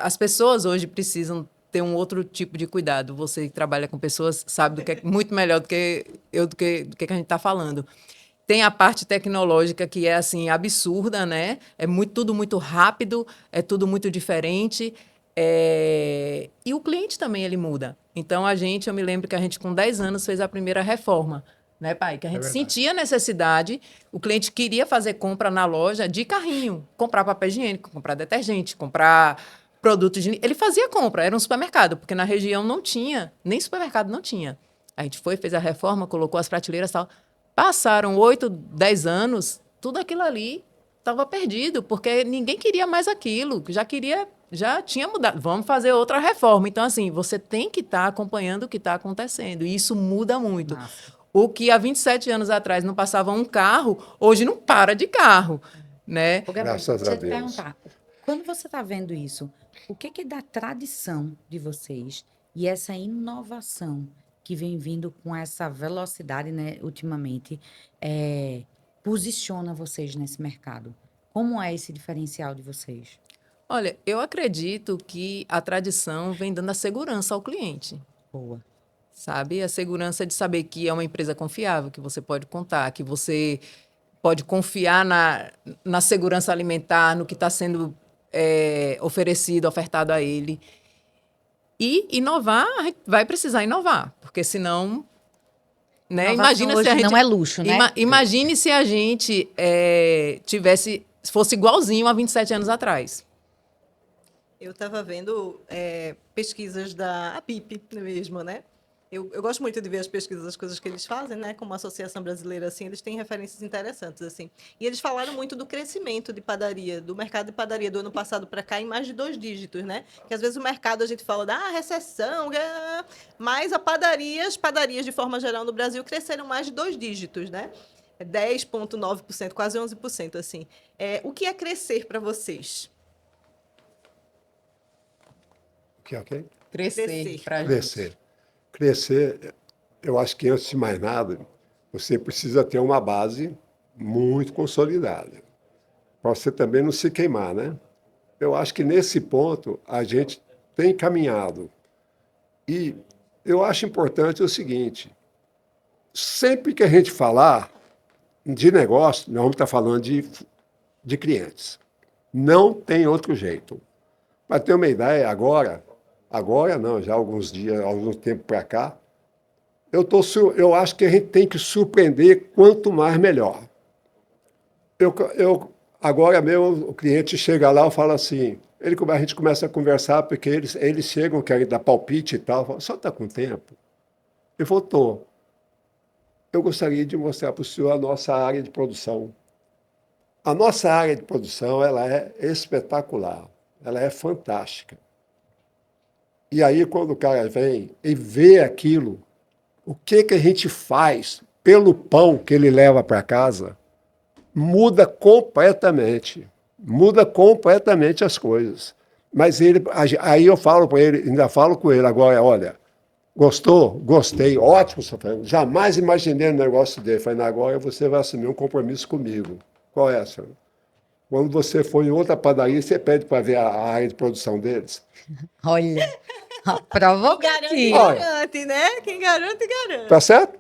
[SPEAKER 4] As pessoas hoje precisam ter um outro tipo de cuidado. Você que trabalha com pessoas sabe do que é muito melhor do que eu, do que a gente está falando. Tem a parte tecnológica que é assim absurda, né? Tudo muito rápido, é tudo muito diferente. E o cliente também ele muda. Então eu me lembro que a gente com 10 anos fez a primeira reforma, né, pai? Que a gente sentia necessidade, o cliente queria fazer compra na loja de carrinho, comprar papel higiênico, comprar detergente, comprar produtos de... Ele fazia compra, era um supermercado, porque na região não tinha, nem supermercado não tinha. A gente fez a reforma, colocou as prateleiras e tal. Passaram 8, 10 anos, tudo aquilo ali estava perdido, porque ninguém queria mais aquilo, já tinha mudado. Vamos fazer outra reforma. Então, assim, você tem que estar acompanhando o que está acontecendo, e isso muda muito. Nossa. O que há 27 anos atrás não passava um carro, hoje não para de carro, né?
[SPEAKER 3] Graças a Deus.
[SPEAKER 1] Perguntar, quando você está vendo isso, o que é da tradição de vocês e essa inovação que vem vindo com essa velocidade, né, ultimamente, posiciona vocês nesse mercado? Como é esse diferencial de vocês?
[SPEAKER 4] Olha, eu acredito que a tradição vem dando a segurança ao cliente.
[SPEAKER 1] Boa.
[SPEAKER 4] Sabe? A segurança de saber que é uma empresa confiável, que você pode contar, que você pode confiar na segurança alimentar, no que está sendo oferecido, ofertado a ele. E inovar, a gente vai precisar inovar, porque senão... Né?
[SPEAKER 1] Imagina se a gente... não é luxo, né?
[SPEAKER 4] Imagine se a gente fosse igualzinho a 27 anos atrás.
[SPEAKER 2] Eu estava vendo pesquisas da ABIP mesmo, né? Eu gosto muito de ver as pesquisas, as coisas que eles fazem, né? Como a Associação Brasileira, assim, eles têm referências interessantes, assim. E eles falaram muito do crescimento de padaria, do mercado de padaria do ano passado para cá, em mais de 2 dígitos, né? Que às vezes o mercado, a gente fala da recessão, mas as padarias, de forma geral, no Brasil, cresceram mais de 2 dígitos, né? 10,9%, quase 11%, assim. O que é crescer para vocês?
[SPEAKER 3] O que é ok?
[SPEAKER 4] Crescer.
[SPEAKER 3] Crescer, eu acho que antes de mais nada, você precisa ter uma base muito consolidada, para você também não se queimar, né? Eu acho que nesse ponto a gente tem caminhado. E eu acho importante o seguinte, sempre que a gente falar de negócio, nós vamos estar falando de clientes. Não tem outro jeito. Para ter uma ideia, agora não, já há alguns dias, há algum tempo para cá, eu acho que a gente tem que surpreender quanto mais melhor. Agora mesmo, o cliente chega lá e fala assim, a gente começa a conversar, porque eles chegam, querem dar palpite e tal, fala, só está com tempo? Eu falo, tô. Eu gostaria de mostrar para o senhor a nossa área de produção. A nossa área de produção, ela é espetacular, ela é fantástica. E aí, quando o cara vem e vê aquilo, o que a gente faz pelo pão que ele leva para casa, muda completamente as coisas. Mas aí eu falo para ele, ainda falo com ele agora, olha, gostou? Gostei, ótimo, Sofia. Jamais imaginei um negócio dele. Falei, agora você vai assumir um compromisso comigo. Qual é, senhor? Quando você for em outra padaria, você pede para ver a área de produção deles.
[SPEAKER 1] Olha, provocativo.
[SPEAKER 2] Garante, né? Quem garante, garante.
[SPEAKER 3] Tá certo?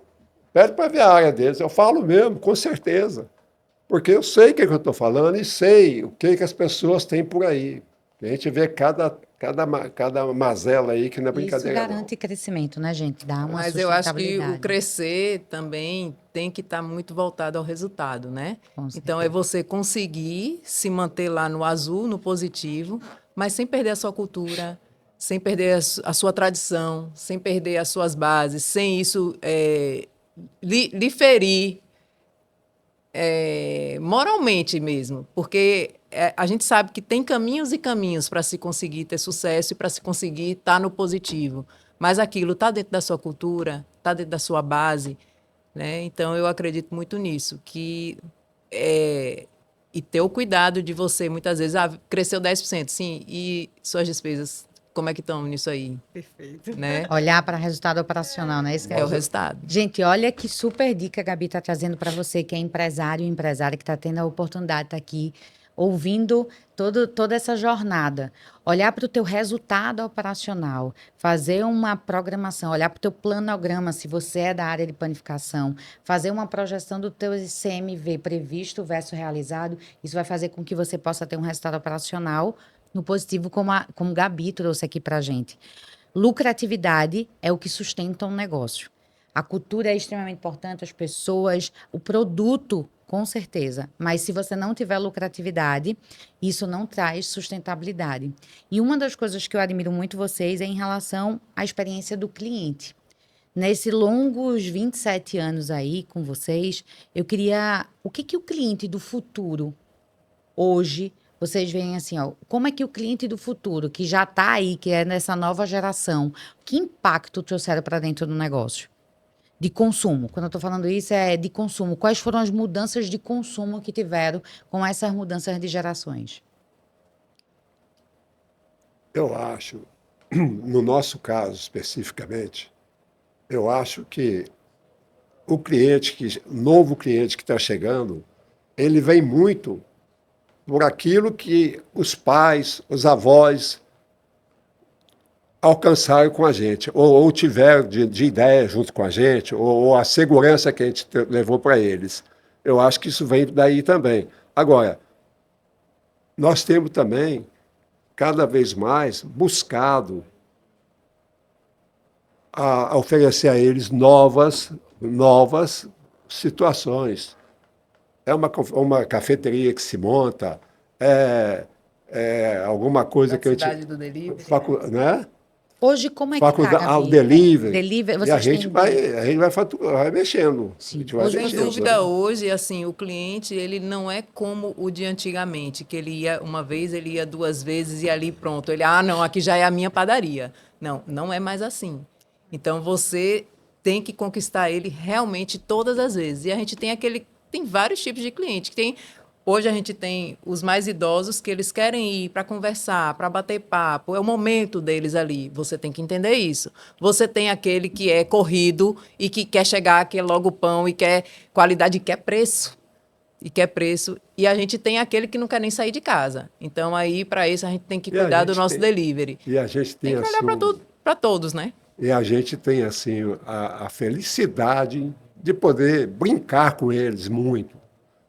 [SPEAKER 3] Pede para ver a área deles. Eu falo mesmo, com certeza. Porque eu sei o que eu estou falando e sei o que as pessoas têm por aí. A gente vê cada mazela aí que não é
[SPEAKER 1] Isso
[SPEAKER 3] brincadeira, não.
[SPEAKER 1] garante crescimento, né, gente? Dá uma
[SPEAKER 4] Mas eu acho que o
[SPEAKER 1] sustentabilidade.
[SPEAKER 4] crescer também tem que estar muito voltado ao resultado, né?
[SPEAKER 1] Com
[SPEAKER 4] Então, é você conseguir se manter lá no azul, no positivo, mas sem perder a sua cultura, sem perder a sua tradição, sem perder as suas bases, sem isso lhe ferir moralmente mesmo, porque a gente sabe que tem caminhos e caminhos para se conseguir ter sucesso e para se conseguir estar no positivo, mas aquilo está dentro da sua cultura, está dentro da sua base, né? Então eu acredito muito nisso, que e ter o cuidado de você, muitas vezes, cresceu 10%, sim, e suas despesas, como é que estão nisso aí?
[SPEAKER 2] Perfeito.
[SPEAKER 4] Né?
[SPEAKER 1] Olhar para resultado operacional, né? Isso que
[SPEAKER 4] É o resultado.
[SPEAKER 1] Gente, olha que super dica a Gabi está trazendo para você que é empresário e empresária que está tendo a oportunidade de estar aqui ouvindo toda essa jornada. Olhar para o teu resultado operacional, fazer uma programação, olhar para o teu planograma, se você é da área de planificação, fazer uma projeção do teu ICMV previsto versus realizado, isso vai fazer com que você possa ter um resultado operacional no positivo, como Gabi trouxe aqui para a gente. Lucratividade é o que sustenta um negócio. A cultura é extremamente importante, as pessoas, o produto, com certeza. Mas se você não tiver lucratividade, isso não traz sustentabilidade. E uma das coisas que eu admiro muito vocês é em relação à experiência do cliente. Nesses longos 27 anos aí com vocês, eu queria... O que o cliente do futuro hoje, vocês veem assim, ó, como é que o cliente do futuro, que já está aí, que é nessa nova geração, que impacto trouxeram para dentro do negócio? De consumo. Quando eu estou falando isso, é de consumo. Quais foram as mudanças de consumo que tiveram com essas mudanças de gerações?
[SPEAKER 3] Eu acho, no nosso caso especificamente, eu acho que o novo cliente que está chegando, ele vem muito por aquilo que os pais, os avós alcançaram com a gente, ou tiveram de ideia junto com a gente, ou a segurança que a gente levou para eles. Eu acho que isso vem daí também. Agora, nós temos também, cada vez mais, buscado a oferecer a eles novas situações. É uma cafeteria que se monta, alguma coisa que a
[SPEAKER 4] Cidade
[SPEAKER 3] gente...
[SPEAKER 4] do delivery.
[SPEAKER 3] Né?
[SPEAKER 1] Hoje, como é que tá,
[SPEAKER 3] O
[SPEAKER 1] Gabi?
[SPEAKER 3] delivery.
[SPEAKER 1] Delivery,
[SPEAKER 3] E a
[SPEAKER 1] vocês
[SPEAKER 3] gente
[SPEAKER 1] têm...
[SPEAKER 3] vai vai mexendo.
[SPEAKER 1] Sim.
[SPEAKER 3] A gente vai
[SPEAKER 1] Hoje,
[SPEAKER 4] Sem
[SPEAKER 3] mexendo,
[SPEAKER 4] dúvida,
[SPEAKER 3] né?
[SPEAKER 4] hoje, assim, o cliente, ele não é como o de antigamente, que ele ia uma vez, ele ia duas vezes e ali pronto. Ele, não, aqui já é a minha padaria. Não, não é mais assim. Então, você tem que conquistar ele realmente todas as vezes. E a gente tem vários tipos de cliente. Hoje a gente tem os mais idosos que eles querem ir para conversar, para bater papo, é o momento deles ali. Você tem que entender isso. Você tem aquele que é corrido e que quer chegar, quer logo pão e quer qualidade, e quer preço. E a gente tem aquele que não quer nem sair de casa. Então, aí, para isso, a gente tem que
[SPEAKER 3] E a
[SPEAKER 4] cuidar do
[SPEAKER 3] gente
[SPEAKER 4] nosso
[SPEAKER 3] tem-
[SPEAKER 4] delivery.
[SPEAKER 3] E a gente
[SPEAKER 4] Tem
[SPEAKER 3] tem
[SPEAKER 4] que olhar
[SPEAKER 3] assim,
[SPEAKER 4] para todos, né?
[SPEAKER 3] e a gente tem assim a felicidade de poder brincar com eles muito.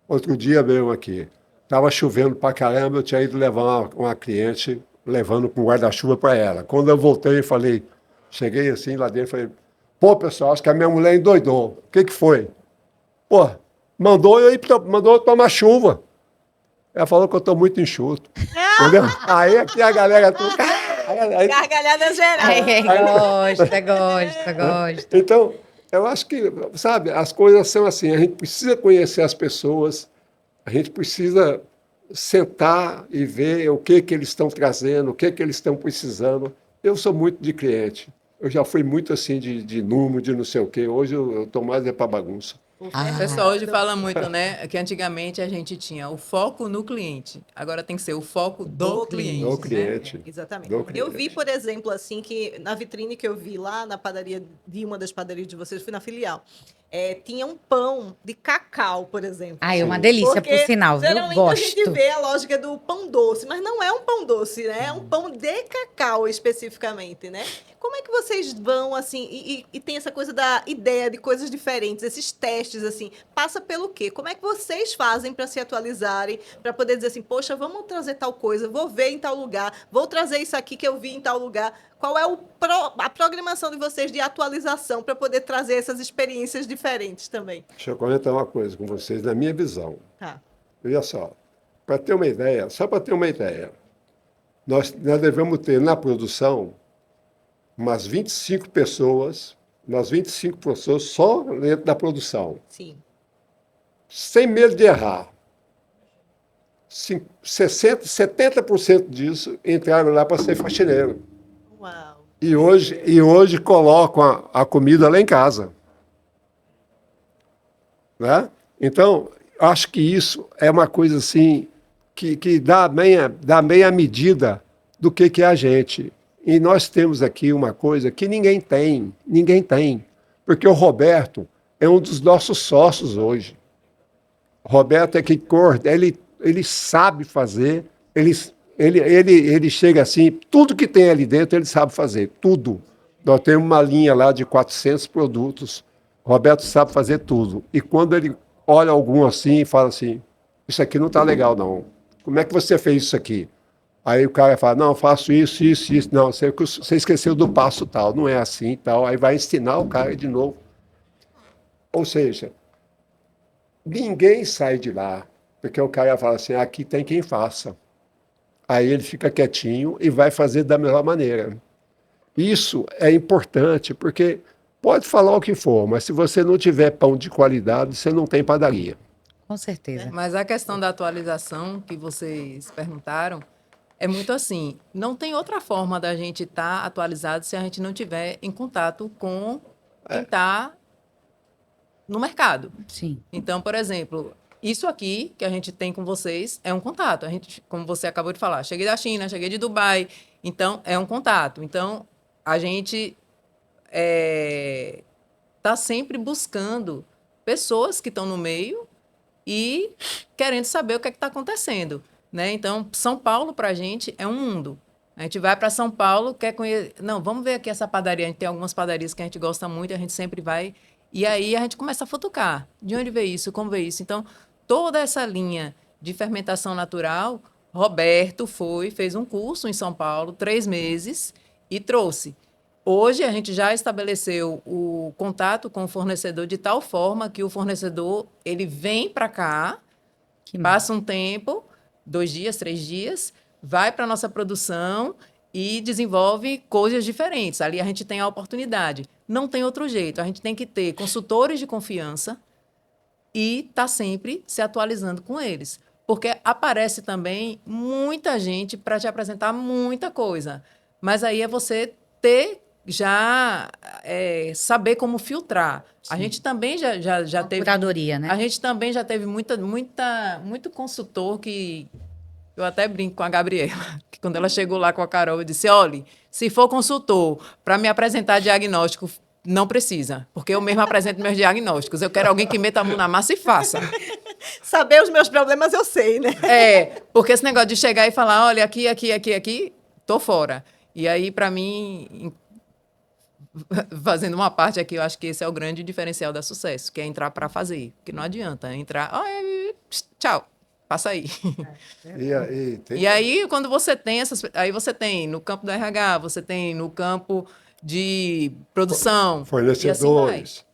[SPEAKER 3] Outro dia mesmo aqui, estava chovendo pra caramba, eu tinha ido levar uma cliente, levando com guarda-chuva para ela. Quando eu voltei, cheguei assim lá dentro, falei, pô, pessoal, acho que a minha mulher endoidou. O que foi? Pô, mandou eu tomar chuva. Ela falou que eu estou muito enxuto. Entendeu? Aí aqui a galera toda...
[SPEAKER 2] Gargalhada geral.
[SPEAKER 1] Gosta.
[SPEAKER 3] Então, eu acho que, sabe, as coisas são assim, a gente precisa conhecer as pessoas, a gente precisa sentar e ver o que eles estão trazendo, o que eles estão precisando. Eu sou muito de cliente. Eu já fui muito assim de número, de não sei o quê. Hoje eu estou mais para bagunça.
[SPEAKER 4] O pessoal hoje fala muito, né? Que antigamente a gente tinha o foco no cliente. Agora tem que ser o foco do cliente.
[SPEAKER 3] Do
[SPEAKER 4] né?
[SPEAKER 3] cliente.
[SPEAKER 2] Exatamente.
[SPEAKER 3] Do cliente.
[SPEAKER 2] Eu vi, por exemplo, assim, que na vitrine que eu vi lá na padaria, vi uma das padarias de vocês, fui na filial. tinha um pão de cacau, por exemplo.
[SPEAKER 1] Ai, é uma
[SPEAKER 3] Sim.
[SPEAKER 1] delícia, por
[SPEAKER 2] Porque
[SPEAKER 1] sinal, viu?
[SPEAKER 2] geralmente a gente
[SPEAKER 1] Gosto.
[SPEAKER 2] vê a lógica do pão doce, mas não é um pão doce, né? É um pão de cacau especificamente, né? Como é que vocês vão, assim, e tem essa coisa da ideia de coisas diferentes, esses testes, assim, passa pelo quê? Como é que vocês fazem para se atualizarem, para poder dizer assim, poxa, vamos trazer tal coisa, vou ver em tal lugar, vou trazer isso aqui que eu vi em tal lugar. Qual é a programação de vocês de atualização para poder trazer essas experiências diferentes também?
[SPEAKER 3] Deixa eu comentar uma coisa com vocês, na minha visão.
[SPEAKER 2] Tá.
[SPEAKER 3] Veja só, para ter uma ideia, só para ter uma ideia, nós devemos ter na produção umas 25 pessoas, só dentro da produção,
[SPEAKER 2] Sim.
[SPEAKER 3] sem medo de errar. 70% disso entraram lá para ser faxineiro.
[SPEAKER 2] Uau.
[SPEAKER 3] E hoje colocam a comida lá em casa. Né? Então, acho que isso é uma coisa assim que dá bem a medida do que é a gente. E nós temos aqui uma coisa que ninguém tem, porque o Roberto é um dos nossos sócios hoje. O Roberto é que corta, ele sabe fazer, ele chega assim, tudo que tem ali dentro ele sabe fazer, tudo. Nós temos uma linha lá de 400 produtos, o Roberto sabe fazer tudo. E quando ele olha algum assim e fala assim, isso aqui não está legal não, como é que você fez isso aqui? Aí o cara fala, não, eu faço isso, isso, isso. Não, você esqueceu do passo tal, não é assim tal. Aí vai ensinar o cara de novo. Ou seja, ninguém sai de lá, porque o cara fala assim, aqui tem quem faça. Aí ele fica quietinho e vai fazer da melhor maneira. Isso é importante, porque pode falar o que for, mas se você não tiver pão de qualidade, você não tem padaria.
[SPEAKER 1] Com certeza.
[SPEAKER 4] Mas a questão da atualização que vocês perguntaram é muito assim. Não tem outra forma da gente estar atualizado se a gente não tiver em contato com quem está no mercado.
[SPEAKER 1] Sim.
[SPEAKER 4] Então, por exemplo, isso aqui que a gente tem com vocês é um contato. A gente, como você acabou de falar, cheguei da China, cheguei de Dubai, então é um contato. Então, a gente está sempre buscando pessoas que estão no meio e querendo saber o que é que está acontecendo, né? Então, São Paulo, para a gente, é um mundo. A gente vai para São Paulo, quer conhecer... Não, vamos ver aqui essa padaria. A gente tem algumas padarias que a gente gosta muito, a gente sempre vai... E aí a gente começa a futucar. De onde veio isso? Como veio isso? Então, toda essa linha de fermentação natural, Roberto fez um curso em São Paulo, 3 meses, e trouxe. Hoje, a gente já estabeleceu o contato com o fornecedor de tal forma que o fornecedor ele vem para cá, passa um tempo, 2 dias, 3 dias, vai para a nossa produção e desenvolve coisas diferentes. Ali a gente tem a oportunidade. Não tem outro jeito. A gente tem que ter consultores de confiança e estar sempre se atualizando com eles. Porque aparece também muita gente para te apresentar muita coisa. Mas aí é você ter já saber como filtrar. Sim. A gente também já teve...
[SPEAKER 1] Curadoria, né?
[SPEAKER 4] A gente também já teve muito consultor que... Eu até brinco com a Gabriela, que quando ela chegou lá com a Carol, eu disse, olha, se for consultor para me apresentar diagnóstico, não precisa, porque eu mesmo apresento meus diagnósticos. Eu quero alguém que meta a mão na massa e faça.
[SPEAKER 2] Saber os meus problemas eu sei, né?
[SPEAKER 4] Porque esse negócio de chegar e falar, olha, aqui, tô fora. E aí, para mim, fazendo uma parte aqui, eu acho que esse é o grande diferencial da Sucesso, que é entrar para fazer. Porque não adianta entrar, tchau. Passa aí.
[SPEAKER 3] E
[SPEAKER 4] aí, quando você tem essas... Aí você tem no campo do RH, você tem no campo de produção.
[SPEAKER 3] Fornecedores.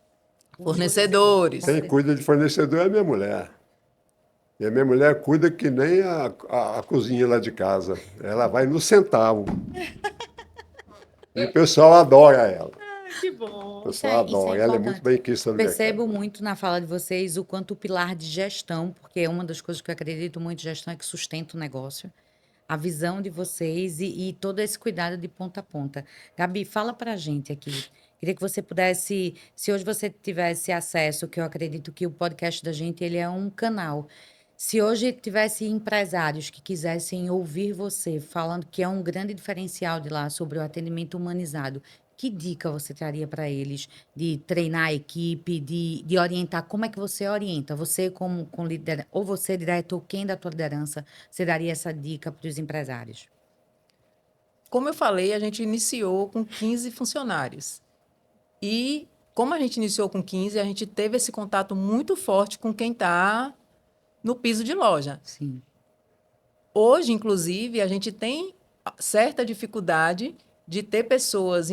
[SPEAKER 4] Fornecedores.
[SPEAKER 3] Quem cuida de fornecedor é a minha mulher. E a minha mulher cuida que nem a cozinha lá de casa. Ela vai no centavo. E o pessoal adora ela.
[SPEAKER 2] Que bom.
[SPEAKER 3] O pessoal adora. Ela é muito bem quista no
[SPEAKER 1] Percebo
[SPEAKER 3] mercado.
[SPEAKER 1] muito na fala de vocês o quanto o pilar de gestão, porque é uma das coisas que eu acredito muito em gestão, é que sustenta o negócio. A visão de vocês e todo esse cuidado de ponta a ponta. Gabi, fala pra gente aqui. Queria que você pudesse, se hoje você tivesse acesso, que eu acredito que o podcast da gente, ele é um canal. Se hoje tivesse empresários que quisessem ouvir você falando que é um grande diferencial de lá sobre o atendimento humanizado, que dica você traria para eles de treinar a equipe, de orientar? Como é que você orienta? Você como líder, ou você, diretor, quem da tua liderança, você daria essa dica para os empresários?
[SPEAKER 4] Como eu falei, a gente iniciou com 15 funcionários. E como a gente iniciou com 15, a gente teve esse contato muito forte com quem está no piso de loja.
[SPEAKER 1] Sim.
[SPEAKER 4] Hoje, inclusive, a gente tem certa dificuldade de ter pessoas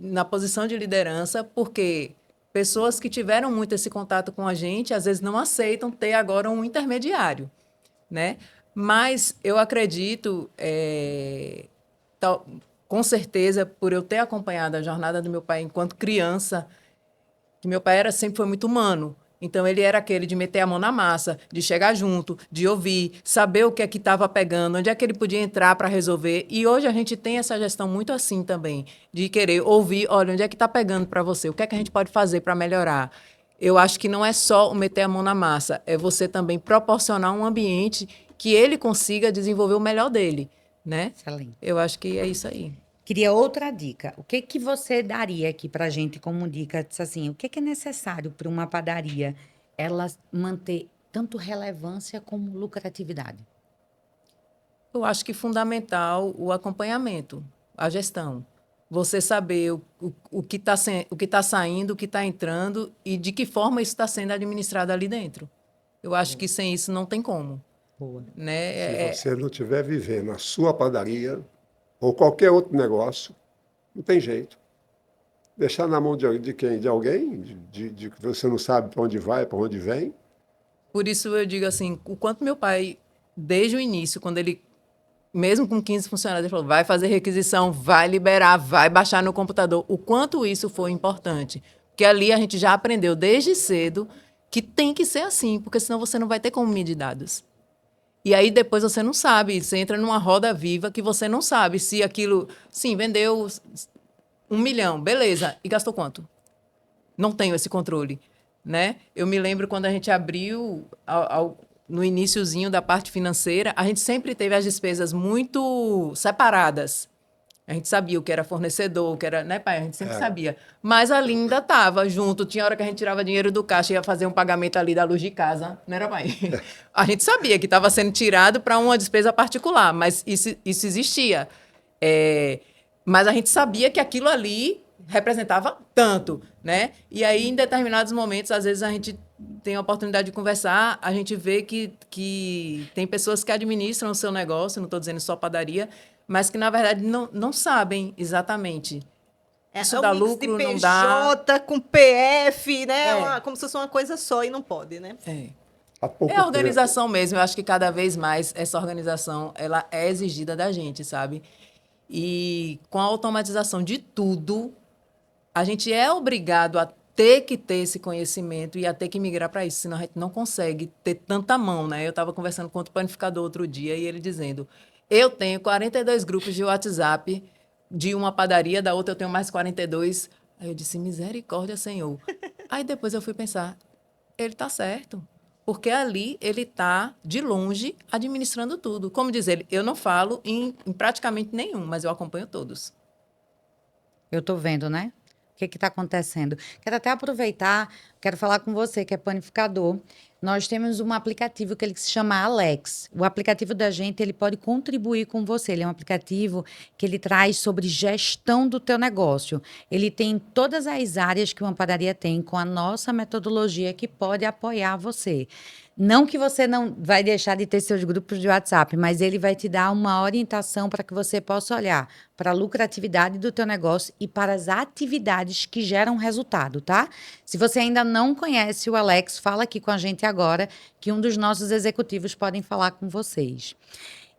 [SPEAKER 4] na posição de liderança, porque pessoas que tiveram muito esse contato com a gente, às vezes não aceitam ter agora um intermediário, né? Mas eu acredito, com certeza, por eu ter acompanhado a jornada do meu pai enquanto criança, que meu pai sempre foi muito humano. Então, ele era aquele de meter a mão na massa, de chegar junto, de ouvir, saber o que é que estava pegando, onde é que ele podia entrar para resolver. E hoje a gente tem essa gestão muito assim também, de querer ouvir, olha, onde é que está pegando para você? O que é que a gente pode fazer para melhorar? Eu acho que não é só o meter a mão na massa, é você também proporcionar um ambiente que ele consiga desenvolver o melhor dele, né?
[SPEAKER 1] Excelente.
[SPEAKER 4] Eu acho que é isso aí.
[SPEAKER 1] Queria outra dica. O que que você daria aqui para a gente como dica? Diz assim, o que que é necessário para uma padaria ela manter tanto relevância como lucratividade?
[SPEAKER 4] Eu acho que fundamental o acompanhamento, a gestão. Você saber o que está saindo, o que está entrando e de que forma isso está sendo administrado ali dentro. Eu acho que sem isso não tem como.
[SPEAKER 1] Boa.
[SPEAKER 4] Né?
[SPEAKER 3] Se você não estiver vivendo a sua padaria ou qualquer outro negócio, não tem jeito. Deixar na mão de quem? De alguém? De que você não sabe para onde vai, para onde vem?
[SPEAKER 4] Por isso eu digo assim, o quanto meu pai, desde o início, quando ele, mesmo com 15 funcionários, ele falou, vai fazer requisição, vai liberar, vai baixar no computador, o quanto isso foi importante. Porque ali a gente já aprendeu desde cedo que tem que ser assim, porque senão você não vai ter como medir dados. E aí depois você não sabe, você entra numa roda viva que você não sabe se aquilo, sim, vendeu 1 milhão, beleza, e gastou quanto? Não tenho esse controle, né? Eu me lembro quando a gente abriu no iniciozinho da parte financeira, a gente sempre teve as despesas muito separadas. A gente sabia o que era fornecedor, o que era, né, pai? A gente sempre sabia. Mas ali ainda estava junto. Tinha hora que a gente tirava dinheiro do caixa e ia fazer um pagamento ali da luz de casa, não era, pai? A gente sabia que estava sendo tirado para uma despesa particular, mas isso existia. Mas a gente sabia que aquilo ali representava tanto, né? E aí, em determinados momentos, às vezes a gente tem a oportunidade de conversar, a gente vê que tem pessoas que administram o seu negócio, não estou dizendo só padaria, mas que, na verdade, não sabem exatamente. Isso dá
[SPEAKER 2] um mix
[SPEAKER 4] lucro,
[SPEAKER 2] de
[SPEAKER 4] não dá.
[SPEAKER 2] PJ com PF, né?
[SPEAKER 4] É.
[SPEAKER 2] Como se fosse uma coisa só e não pode, né?
[SPEAKER 3] Há pouco
[SPEAKER 4] É a organização mesmo. Eu acho que cada vez mais essa organização ela é exigida da gente, sabe? E com a automatização de tudo, a gente é obrigado a ter que ter esse conhecimento e a ter que migrar para isso, senão a gente não consegue ter tanta mão, né? Eu estava conversando com outro panificador outro dia e ele dizendo, eu tenho 42 grupos de WhatsApp de uma padaria, da outra eu tenho mais 42. Aí eu disse, misericórdia, Senhor. Aí depois eu fui pensar, ele está certo. Porque ali ele está, de longe, administrando tudo. Como diz ele, eu não falo em praticamente nenhum, mas eu acompanho todos.
[SPEAKER 1] Eu tô vendo, né? O que está acontecendo? Quero até aproveitar, quero falar com você que é panificador. Nós temos um aplicativo que ele se chama Alex. O aplicativo da gente, ele pode contribuir com você. Ele é um aplicativo que ele traz sobre gestão do teu negócio. Ele tem todas as áreas que uma padaria tem com a nossa metodologia que pode apoiar você. Não que você não vai deixar de ter seus grupos de WhatsApp, mas ele vai te dar uma orientação para que você possa olhar para a lucratividade do teu negócio e para as atividades que geram resultado, tá? Se você ainda não conhece o Alex, fala aqui com a gente agora, que um dos nossos executivos podem falar com vocês.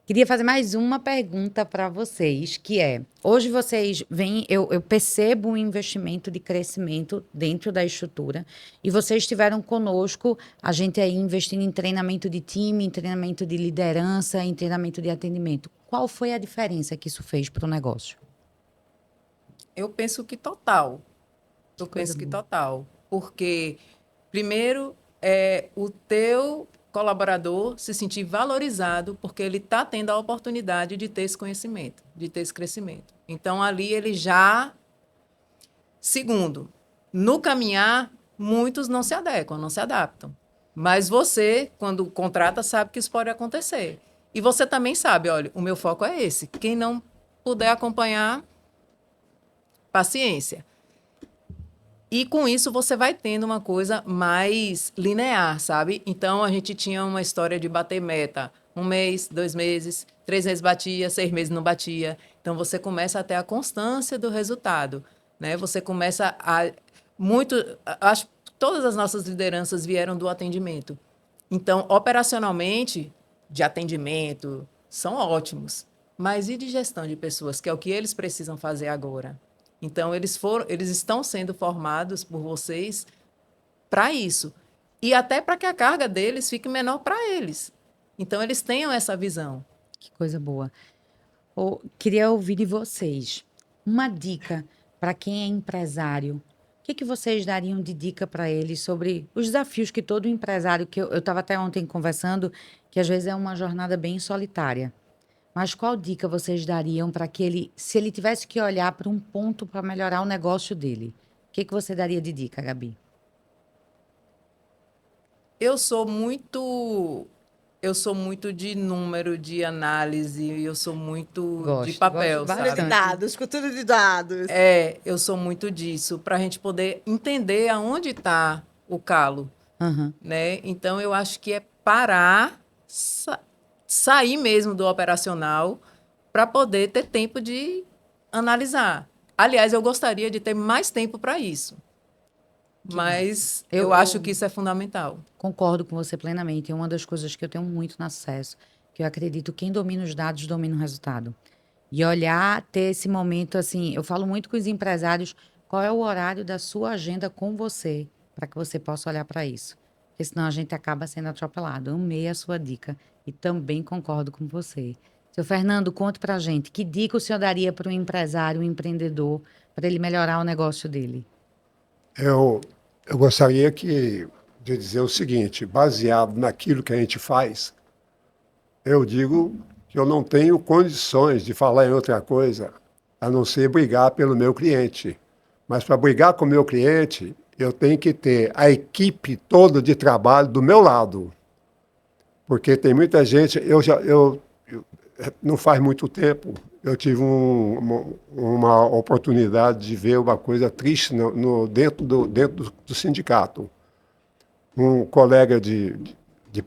[SPEAKER 1] Queria fazer mais uma pergunta para vocês, que é, hoje vocês veem, eu percebo um investimento de crescimento dentro da estrutura e vocês estiveram conosco, a gente aí investindo em treinamento de time, em treinamento de liderança, em treinamento de atendimento. Qual foi a diferença que isso fez para o negócio?
[SPEAKER 4] Eu penso que total. Total. Porque, primeiro, o teu colaborador se sentir valorizado porque ele está tendo a oportunidade de ter esse conhecimento, de ter esse crescimento. Então, ali ele já Segundo, no caminhar, muitos não se adequam, não se adaptam. Mas você, quando contrata, sabe que isso pode acontecer. E você também sabe, olha, o meu foco é esse. Quem não puder acompanhar, paciência. E com isso você vai tendo uma coisa mais linear, sabe? Então a gente tinha uma história de bater meta. 1 mês, 2 meses, 3 meses batia, 6 meses não batia. Então você começa a ter a constância do resultado, né? Você começa a acho que todas as nossas lideranças vieram do atendimento. Então, operacionalmente, de atendimento, são ótimos. Mas e de gestão de pessoas, que é o que eles precisam fazer agora? Então, eles estão sendo formados por vocês para isso. E até para que a carga deles fique menor para eles. Então, eles tenham essa visão.
[SPEAKER 1] Que coisa boa. Queria ouvir de vocês uma dica para quem é empresário. O que vocês dariam de dica para eles sobre os desafios que todo empresário, que eu estava até ontem conversando, que às vezes é uma jornada bem solitária. Mas qual dica vocês dariam para que ele, se ele tivesse que olhar para um ponto para melhorar o negócio dele? O que você daria de dica, Gabi?
[SPEAKER 4] Eu sou muito de número, de análise, eu sou muito de papel,
[SPEAKER 1] gosto
[SPEAKER 4] sabe?
[SPEAKER 2] De dados, cultura de dados.
[SPEAKER 4] Eu sou muito disso, para a gente poder entender aonde está o calo, né? Então, eu acho que é parar, sair mesmo do operacional para poder ter tempo de analisar. Aliás, eu gostaria de ter mais tempo para isso. Mas eu acho que isso é fundamental.
[SPEAKER 1] Concordo com você plenamente. É uma das coisas que eu tenho muito no acesso, que eu acredito que quem domina os dados domina o resultado. E olhar, ter esse momento assim, eu falo muito com os empresários, qual é o horário da sua agenda com você, para que você possa olhar para isso. Porque senão a gente acaba sendo atropelado. Eu amei a sua dica e também concordo com você. Seu Fernando, conte para a gente, que dica o senhor daria para um empresário, um empreendedor, para ele melhorar o negócio dele?
[SPEAKER 3] Eu gostaria de dizer o seguinte, baseado naquilo que a gente faz, eu digo que eu não tenho condições de falar em outra coisa, a não ser brigar pelo meu cliente. Mas para brigar com o meu cliente, eu tenho que ter a equipe toda de trabalho do meu lado. Porque tem muita gente, não faz muito tempo, eu tive uma oportunidade de ver uma coisa triste dentro do sindicato. Um colega de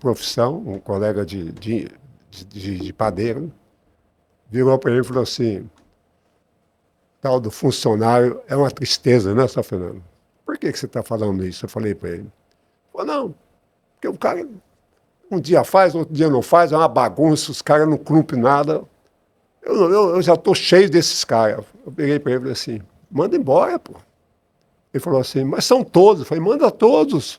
[SPEAKER 3] profissão, um colega de padeiro, virou para ele e falou assim, tal do funcionário é uma tristeza, né, Sr. Fernando? Por que você está falando isso? Eu falei para ele. Ele falou, não, porque o cara um dia faz, outro dia não faz, é uma bagunça, os caras não cumprem nada. Eu já estou cheio desses caras. Eu peguei para ele e falei assim, manda embora, pô. Ele falou assim, mas são todos. Eu falei, manda todos.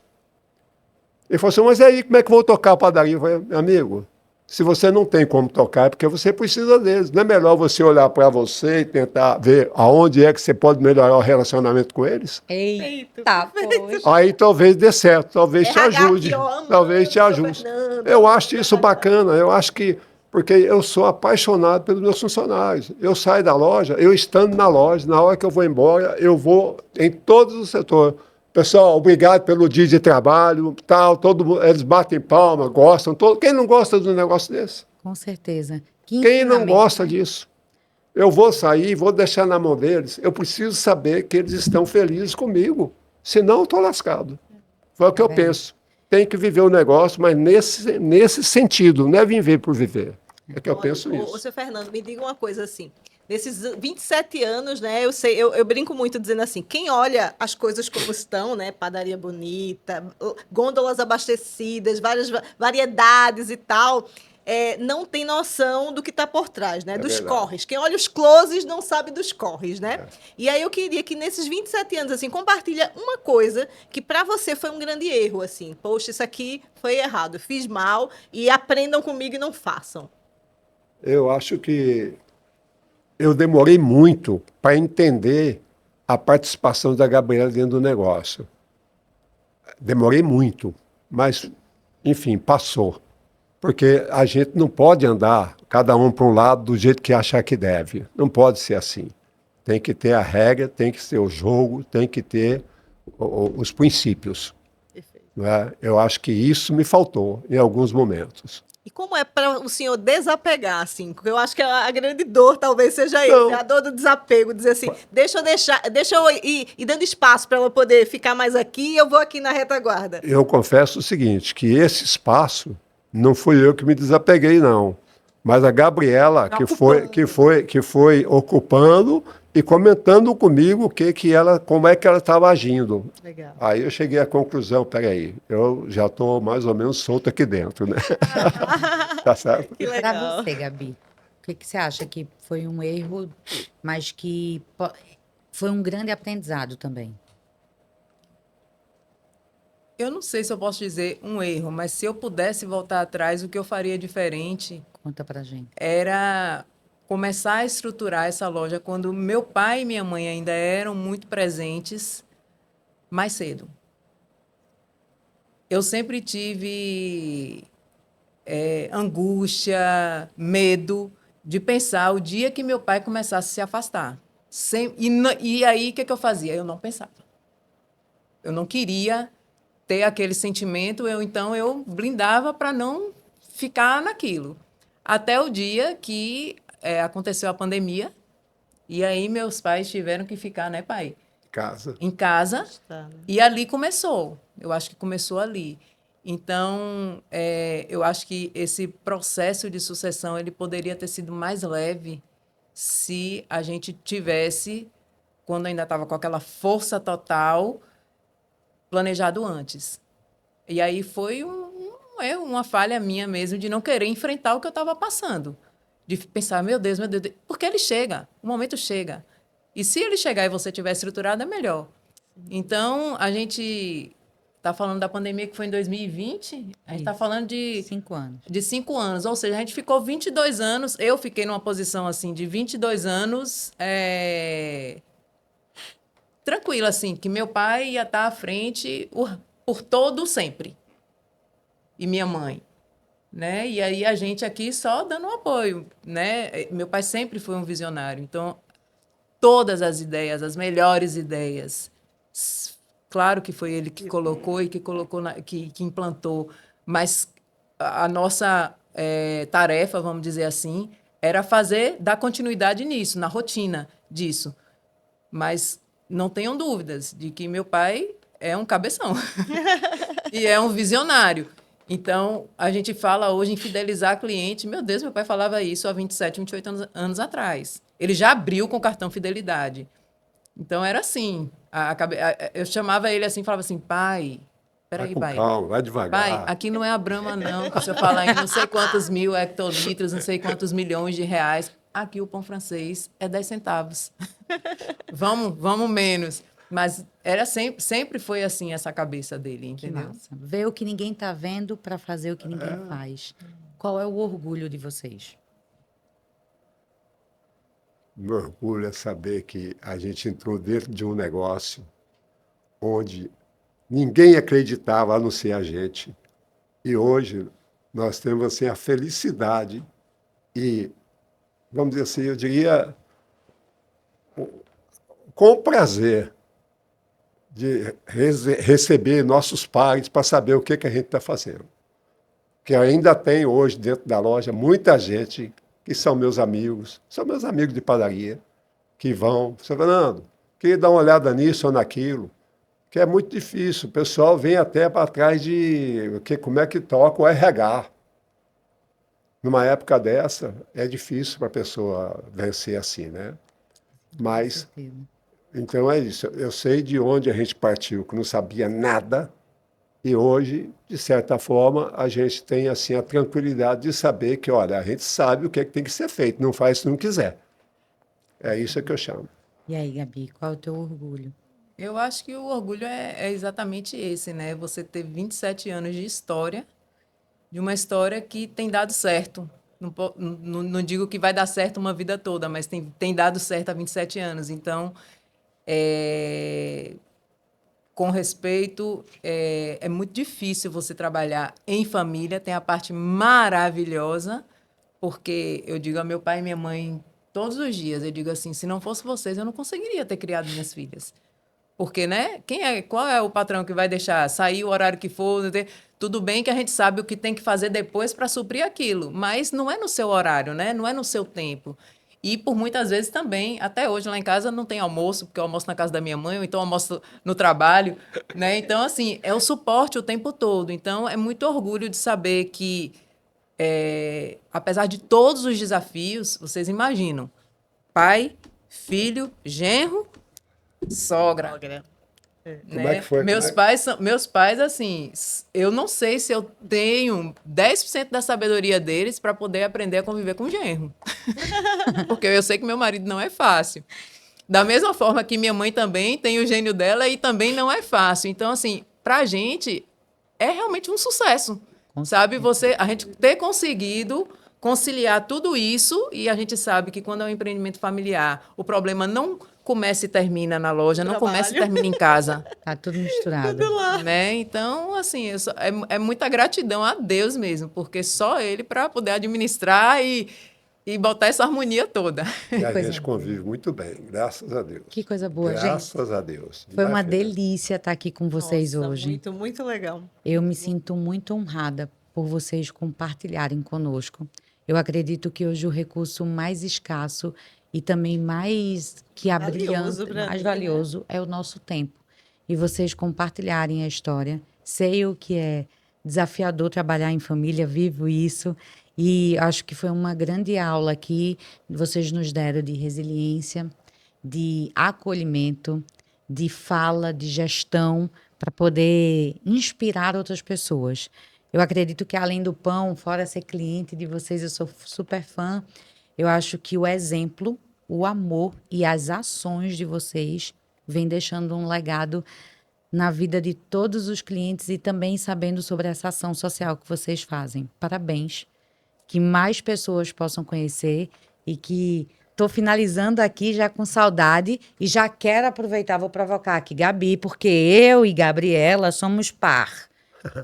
[SPEAKER 3] Ele falou assim, mas aí como é que eu vou tocar a padaria? Eu falei, amigo, se você não tem como tocar, é porque você precisa deles. Não é melhor você olhar para você e tentar ver aonde é que você pode melhorar o relacionamento com eles?
[SPEAKER 1] Eita, poxa.
[SPEAKER 3] Aí talvez dê certo, talvez te ajude. Talvez te ajude. Eu acho isso bacana, eu acho que porque eu sou apaixonado pelos meus funcionários. Eu saio da loja, eu estando na loja, na hora que eu vou embora, eu vou em todos os setores. Pessoal, obrigado pelo dia de trabalho, tal, eles batem palma, gostam. Quem não gosta de um negócio desse?
[SPEAKER 1] Com certeza.
[SPEAKER 3] Quem não gosta disso? Eu vou sair, vou deixar na mão deles. Eu preciso saber que eles estão felizes comigo. Senão eu estou lascado. Foi o que eu penso. Tem que viver o negócio, mas nesse sentido, não é viver por viver. É que eu penso isso.
[SPEAKER 2] Ô, seu Fernando, me diga uma coisa assim. Nesses 27 anos, né, eu brinco muito dizendo assim, quem olha as coisas como estão, né, padaria bonita, gôndolas abastecidas, várias variedades e tal, não tem noção do que está por trás, né, dos corres. Quem olha os closes não sabe dos corres, né? E aí eu queria que nesses 27 anos, assim, compartilha uma coisa que para você foi um grande erro, assim, poxa, isso aqui foi errado, eu fiz mal e aprendam comigo e não façam.
[SPEAKER 3] Eu acho que eu demorei muito para entender a participação da Gabriela dentro do negócio. Demorei muito, mas, enfim, passou. Porque a gente não pode andar, cada um para um lado, do jeito que achar que deve. Não pode ser assim. Tem que ter a regra, tem que ter o jogo, tem que ter os princípios.
[SPEAKER 2] Perfeito.
[SPEAKER 3] Né? Eu acho que isso me faltou em alguns momentos.
[SPEAKER 2] E como é para o senhor desapegar, assim? Porque eu acho que a grande dor talvez seja
[SPEAKER 3] Não.
[SPEAKER 2] isso, a dor do desapego, dizer assim, deixa eu ir dando espaço para ela poder ficar mais aqui e eu vou aqui na retaguarda.
[SPEAKER 3] Eu confesso o seguinte, que esse espaço não fui eu que me desapeguei, não. Mas a Gabriela, que foi ocupando e comentando comigo como é que ela estava agindo.
[SPEAKER 2] Legal.
[SPEAKER 3] Aí eu cheguei à conclusão, peraí, eu já estou mais ou menos solto aqui dentro, né? Tá certo?
[SPEAKER 2] Que
[SPEAKER 1] Para
[SPEAKER 2] legal.
[SPEAKER 1] você, Gabi, o que você acha que foi um erro, mas que foi um grande aprendizado também?
[SPEAKER 4] Eu não sei se eu posso dizer um erro, mas se eu pudesse voltar atrás, o que eu faria diferente
[SPEAKER 1] Conta pra gente.
[SPEAKER 4] era começar a estruturar essa loja quando meu pai e minha mãe ainda eram muito presentes, mais cedo. Eu sempre tive angústia, medo de pensar o dia que meu pai começasse a se afastar. E aí, o que eu fazia? Eu não pensava. Eu não queria ter aquele sentimento, então eu blindava para não ficar naquilo. Até o dia que aconteceu a pandemia, e aí meus pais tiveram que ficar, né, pai?
[SPEAKER 3] Casa.
[SPEAKER 4] Em casa,
[SPEAKER 2] Tá, né?
[SPEAKER 4] e ali começou. Eu acho que começou ali. Então, eu acho que esse processo de sucessão ele poderia ter sido mais leve se a gente tivesse, quando ainda estava com aquela força total, planejado antes. E aí foi um erro, uma falha minha mesmo de não querer enfrentar o que eu estava passando. De pensar, meu Deus, porque ele chega, o momento chega. E se ele chegar e você tiver estruturado, é melhor. Então, a gente está falando da pandemia que foi em 2020, a gente está
[SPEAKER 1] Isso.
[SPEAKER 4] falando de
[SPEAKER 1] 5 anos.
[SPEAKER 4] de 5 anos, ou seja, a gente ficou 22 anos, eu fiquei numa posição assim de 22 anos tranquila, assim, que meu pai ia estar à frente por todo sempre. E minha mãe, né? E aí a gente aqui só dando um apoio, né? Meu pai sempre foi um visionário, então todas as ideias, as melhores ideias, claro que foi ele que colocou e que colocou que implantou, mas a nossa tarefa, vamos dizer assim, era dar continuidade nisso, na rotina disso. Mas não tenham dúvidas de que meu pai é um cabeção e é um visionário. Então, a gente fala hoje em fidelizar cliente. Meu Deus, meu pai falava isso há 27, 28 anos atrás. Ele já abriu com cartão fidelidade. Então, era assim. Eu chamava ele assim, falava assim, pai,
[SPEAKER 3] Vai
[SPEAKER 4] peraí,
[SPEAKER 3] com
[SPEAKER 4] pai.
[SPEAKER 3] calma, vai
[SPEAKER 4] Pai,
[SPEAKER 3] devagar.
[SPEAKER 4] aqui não é a Brahma, não, que o senhor fala em não sei quantos mil hectolitros, não sei quantos milhões de reais. Aqui o pão francês é 10 centavos. Vamos menos. Mas sempre foi assim essa cabeça dele,
[SPEAKER 1] Que
[SPEAKER 4] entendeu?
[SPEAKER 1] massa. Ver o que ninguém tá vendo para fazer o que ninguém faz. Qual é o orgulho de vocês?
[SPEAKER 3] Meu orgulho é saber que a gente entrou dentro de um negócio onde ninguém acreditava, a não ser a gente. E hoje nós temos assim, a felicidade e, vamos dizer assim, eu diria, com o prazer de receber nossos pares para saber o que a gente está fazendo. Que ainda tem hoje dentro da loja muita gente que são meus amigos de padaria, que vão, seu Fernando, queria dar uma olhada nisso ou naquilo, que é muito difícil. O pessoal vem até para trás de como é que toca o RH. Numa época dessa, é difícil para a pessoa vencer assim, né? Mas, então é isso. Eu sei de onde a gente partiu, que não sabia nada, e hoje, de certa forma, a gente tem assim a tranquilidade de saber que, olha, a gente sabe o que é que tem que ser feito, não faz se não quiser. É isso que eu chamo.
[SPEAKER 1] E aí, Gabi, qual é o teu orgulho?
[SPEAKER 4] Eu acho que o orgulho é exatamente esse, né? Você ter 27 anos de história, de uma história que tem dado certo. Não digo que vai dar certo uma vida toda, mas tem dado certo há 27 anos. Então, com respeito, é muito difícil você trabalhar em família. Tem a parte maravilhosa, porque eu digo a meu pai e minha mãe, Todos os dias eu digo assim, se não fosse vocês, eu não conseguiria ter criado minhas filhas. Porque, né? Qual é o patrão que vai deixar sair o horário que for? Tudo bem que a gente sabe o que tem que fazer depois para suprir aquilo, mas não é no seu horário, né? Não é no seu tempo. E por muitas vezes também, até hoje lá em casa não tem almoço, porque eu almoço na casa da minha mãe, ou então almoço no trabalho, né? Então, assim, é o suporte o tempo todo. Então, é muito orgulho de saber que, apesar de todos os desafios, vocês imaginam, pai, filho, genro, sogra.
[SPEAKER 3] Como é que foi?
[SPEAKER 4] Meus pais, assim, eu não sei se eu tenho 10% da sabedoria deles para poder aprender a conviver com o genro. Porque eu sei que meu marido não é fácil. Da mesma forma que minha mãe também tem o gênio dela e também não é fácil. Então, assim, pra gente é realmente um sucesso. Sabe? A gente ter conseguido conciliar tudo isso, e a gente sabe que quando é um empreendimento familiar, o problema não começa e termina na loja, não começa e termina em casa.
[SPEAKER 1] Tá tudo misturado.
[SPEAKER 2] Tudo lá.
[SPEAKER 4] Né? Então, assim, é muita gratidão a Deus mesmo, porque só Ele para poder administrar e botar essa harmonia toda.
[SPEAKER 3] E a
[SPEAKER 1] Coisa
[SPEAKER 3] gente
[SPEAKER 1] boa.
[SPEAKER 3] convive muito bem, graças a Deus.
[SPEAKER 1] Que coisa boa, gente.
[SPEAKER 3] Graças a Deus.
[SPEAKER 1] Foi uma
[SPEAKER 3] Vai, filha.
[SPEAKER 1] delícia estar aqui com vocês
[SPEAKER 2] Nossa,
[SPEAKER 1] hoje.
[SPEAKER 2] muito, muito legal.
[SPEAKER 1] Eu me sinto muito honrada por vocês compartilharem conosco. Eu acredito que hoje o recurso mais escasso e também mais que
[SPEAKER 2] Valioso
[SPEAKER 1] abrilhanta,
[SPEAKER 2] pra
[SPEAKER 1] mais
[SPEAKER 2] mim,
[SPEAKER 1] valioso é o nosso tempo. E vocês compartilharem a história. Sei o que é desafiador trabalhar em família, vivo isso. E acho que foi uma grande aula que vocês nos deram de resiliência, de acolhimento, de fala, de gestão, para poder inspirar outras pessoas. Eu acredito que, além do pão, fora ser cliente de vocês, eu sou super fã. Eu acho que o exemplo, o amor e as ações de vocês vêm deixando um legado na vida de todos os clientes e também sabendo sobre essa ação social que vocês fazem. Parabéns. Que mais pessoas possam conhecer e que estou finalizando aqui já com saudade e já quero aproveitar, vou provocar aqui Gabi, porque eu e Gabriela somos par.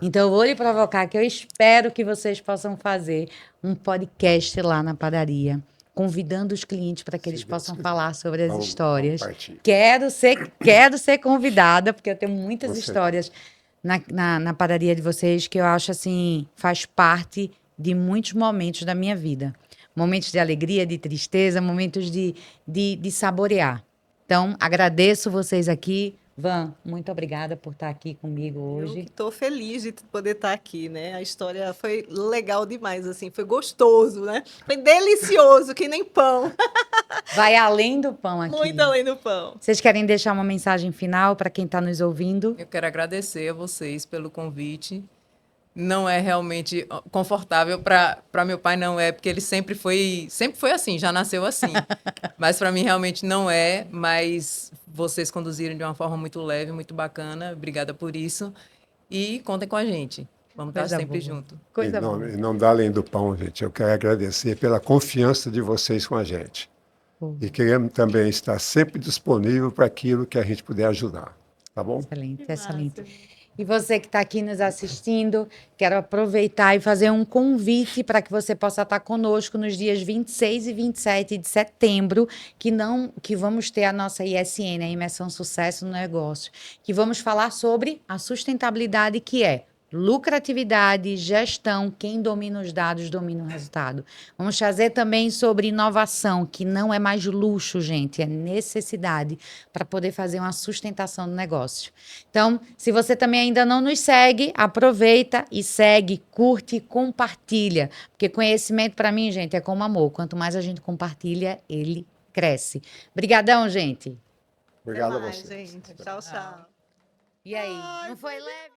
[SPEAKER 1] Então eu vou lhe provocar que eu espero que vocês possam fazer um podcast lá na padaria, convidando os clientes para que eles possam falar sobre as histórias.
[SPEAKER 3] Vamos partir.
[SPEAKER 1] Quero ser convidada, porque eu tenho muitas
[SPEAKER 3] Com certeza.
[SPEAKER 1] histórias na padaria de vocês que eu acho assim, faz parte de muitos momentos da minha vida. Momentos de alegria, de tristeza, momentos de saborear. Então, agradeço vocês aqui. Van, muito obrigada por estar aqui comigo hoje.
[SPEAKER 2] Estou feliz de poder estar aqui, né? A história foi legal demais, assim, foi gostoso, né? Foi delicioso, que nem pão.
[SPEAKER 1] Vai além do pão aqui.
[SPEAKER 2] Muito além do pão.
[SPEAKER 1] Vocês querem deixar uma mensagem final para quem está nos ouvindo?
[SPEAKER 4] Eu quero agradecer a vocês pelo convite. Não é realmente confortável para meu pai, não é, porque ele sempre foi assim, já nasceu assim. Mas para mim realmente não é, mas vocês conduziram de uma forma muito leve, muito bacana. Obrigada por isso. E contem com a gente. Vamos estar
[SPEAKER 1] Coisa
[SPEAKER 4] sempre
[SPEAKER 1] boa.
[SPEAKER 4] junto.
[SPEAKER 1] Coisa
[SPEAKER 3] Em
[SPEAKER 1] boa.
[SPEAKER 3] nome da Além do Pão, gente, eu quero agradecer pela confiança de vocês com a gente.
[SPEAKER 1] Pô.
[SPEAKER 3] E queremos também estar sempre disponível para aquilo que a gente puder ajudar. Tá bom?
[SPEAKER 1] Excelente,
[SPEAKER 2] Que
[SPEAKER 1] excelente.
[SPEAKER 2] massa.
[SPEAKER 1] E você que está aqui nos assistindo, quero aproveitar e fazer um convite para que você possa estar conosco nos dias 26 e 27 de setembro, que vamos ter a nossa ISN, a Imersão Sucesso no Negócio, que vamos falar sobre a sustentabilidade, que é lucratividade, gestão, quem domina os dados domina o resultado. Vamos trazer também sobre inovação, que não é mais luxo, gente, é necessidade para poder fazer uma sustentação do negócio. Então, se você também ainda não nos segue, aproveita e segue, curte, compartilha, porque conhecimento para mim, gente, é como amor. Quanto mais a gente compartilha, ele cresce. Obrigadão, gente.
[SPEAKER 3] Obrigado
[SPEAKER 2] Até
[SPEAKER 3] a
[SPEAKER 2] mais,
[SPEAKER 3] vocês.
[SPEAKER 2] gente. Tchau, tchau.
[SPEAKER 1] E aí, não foi leve?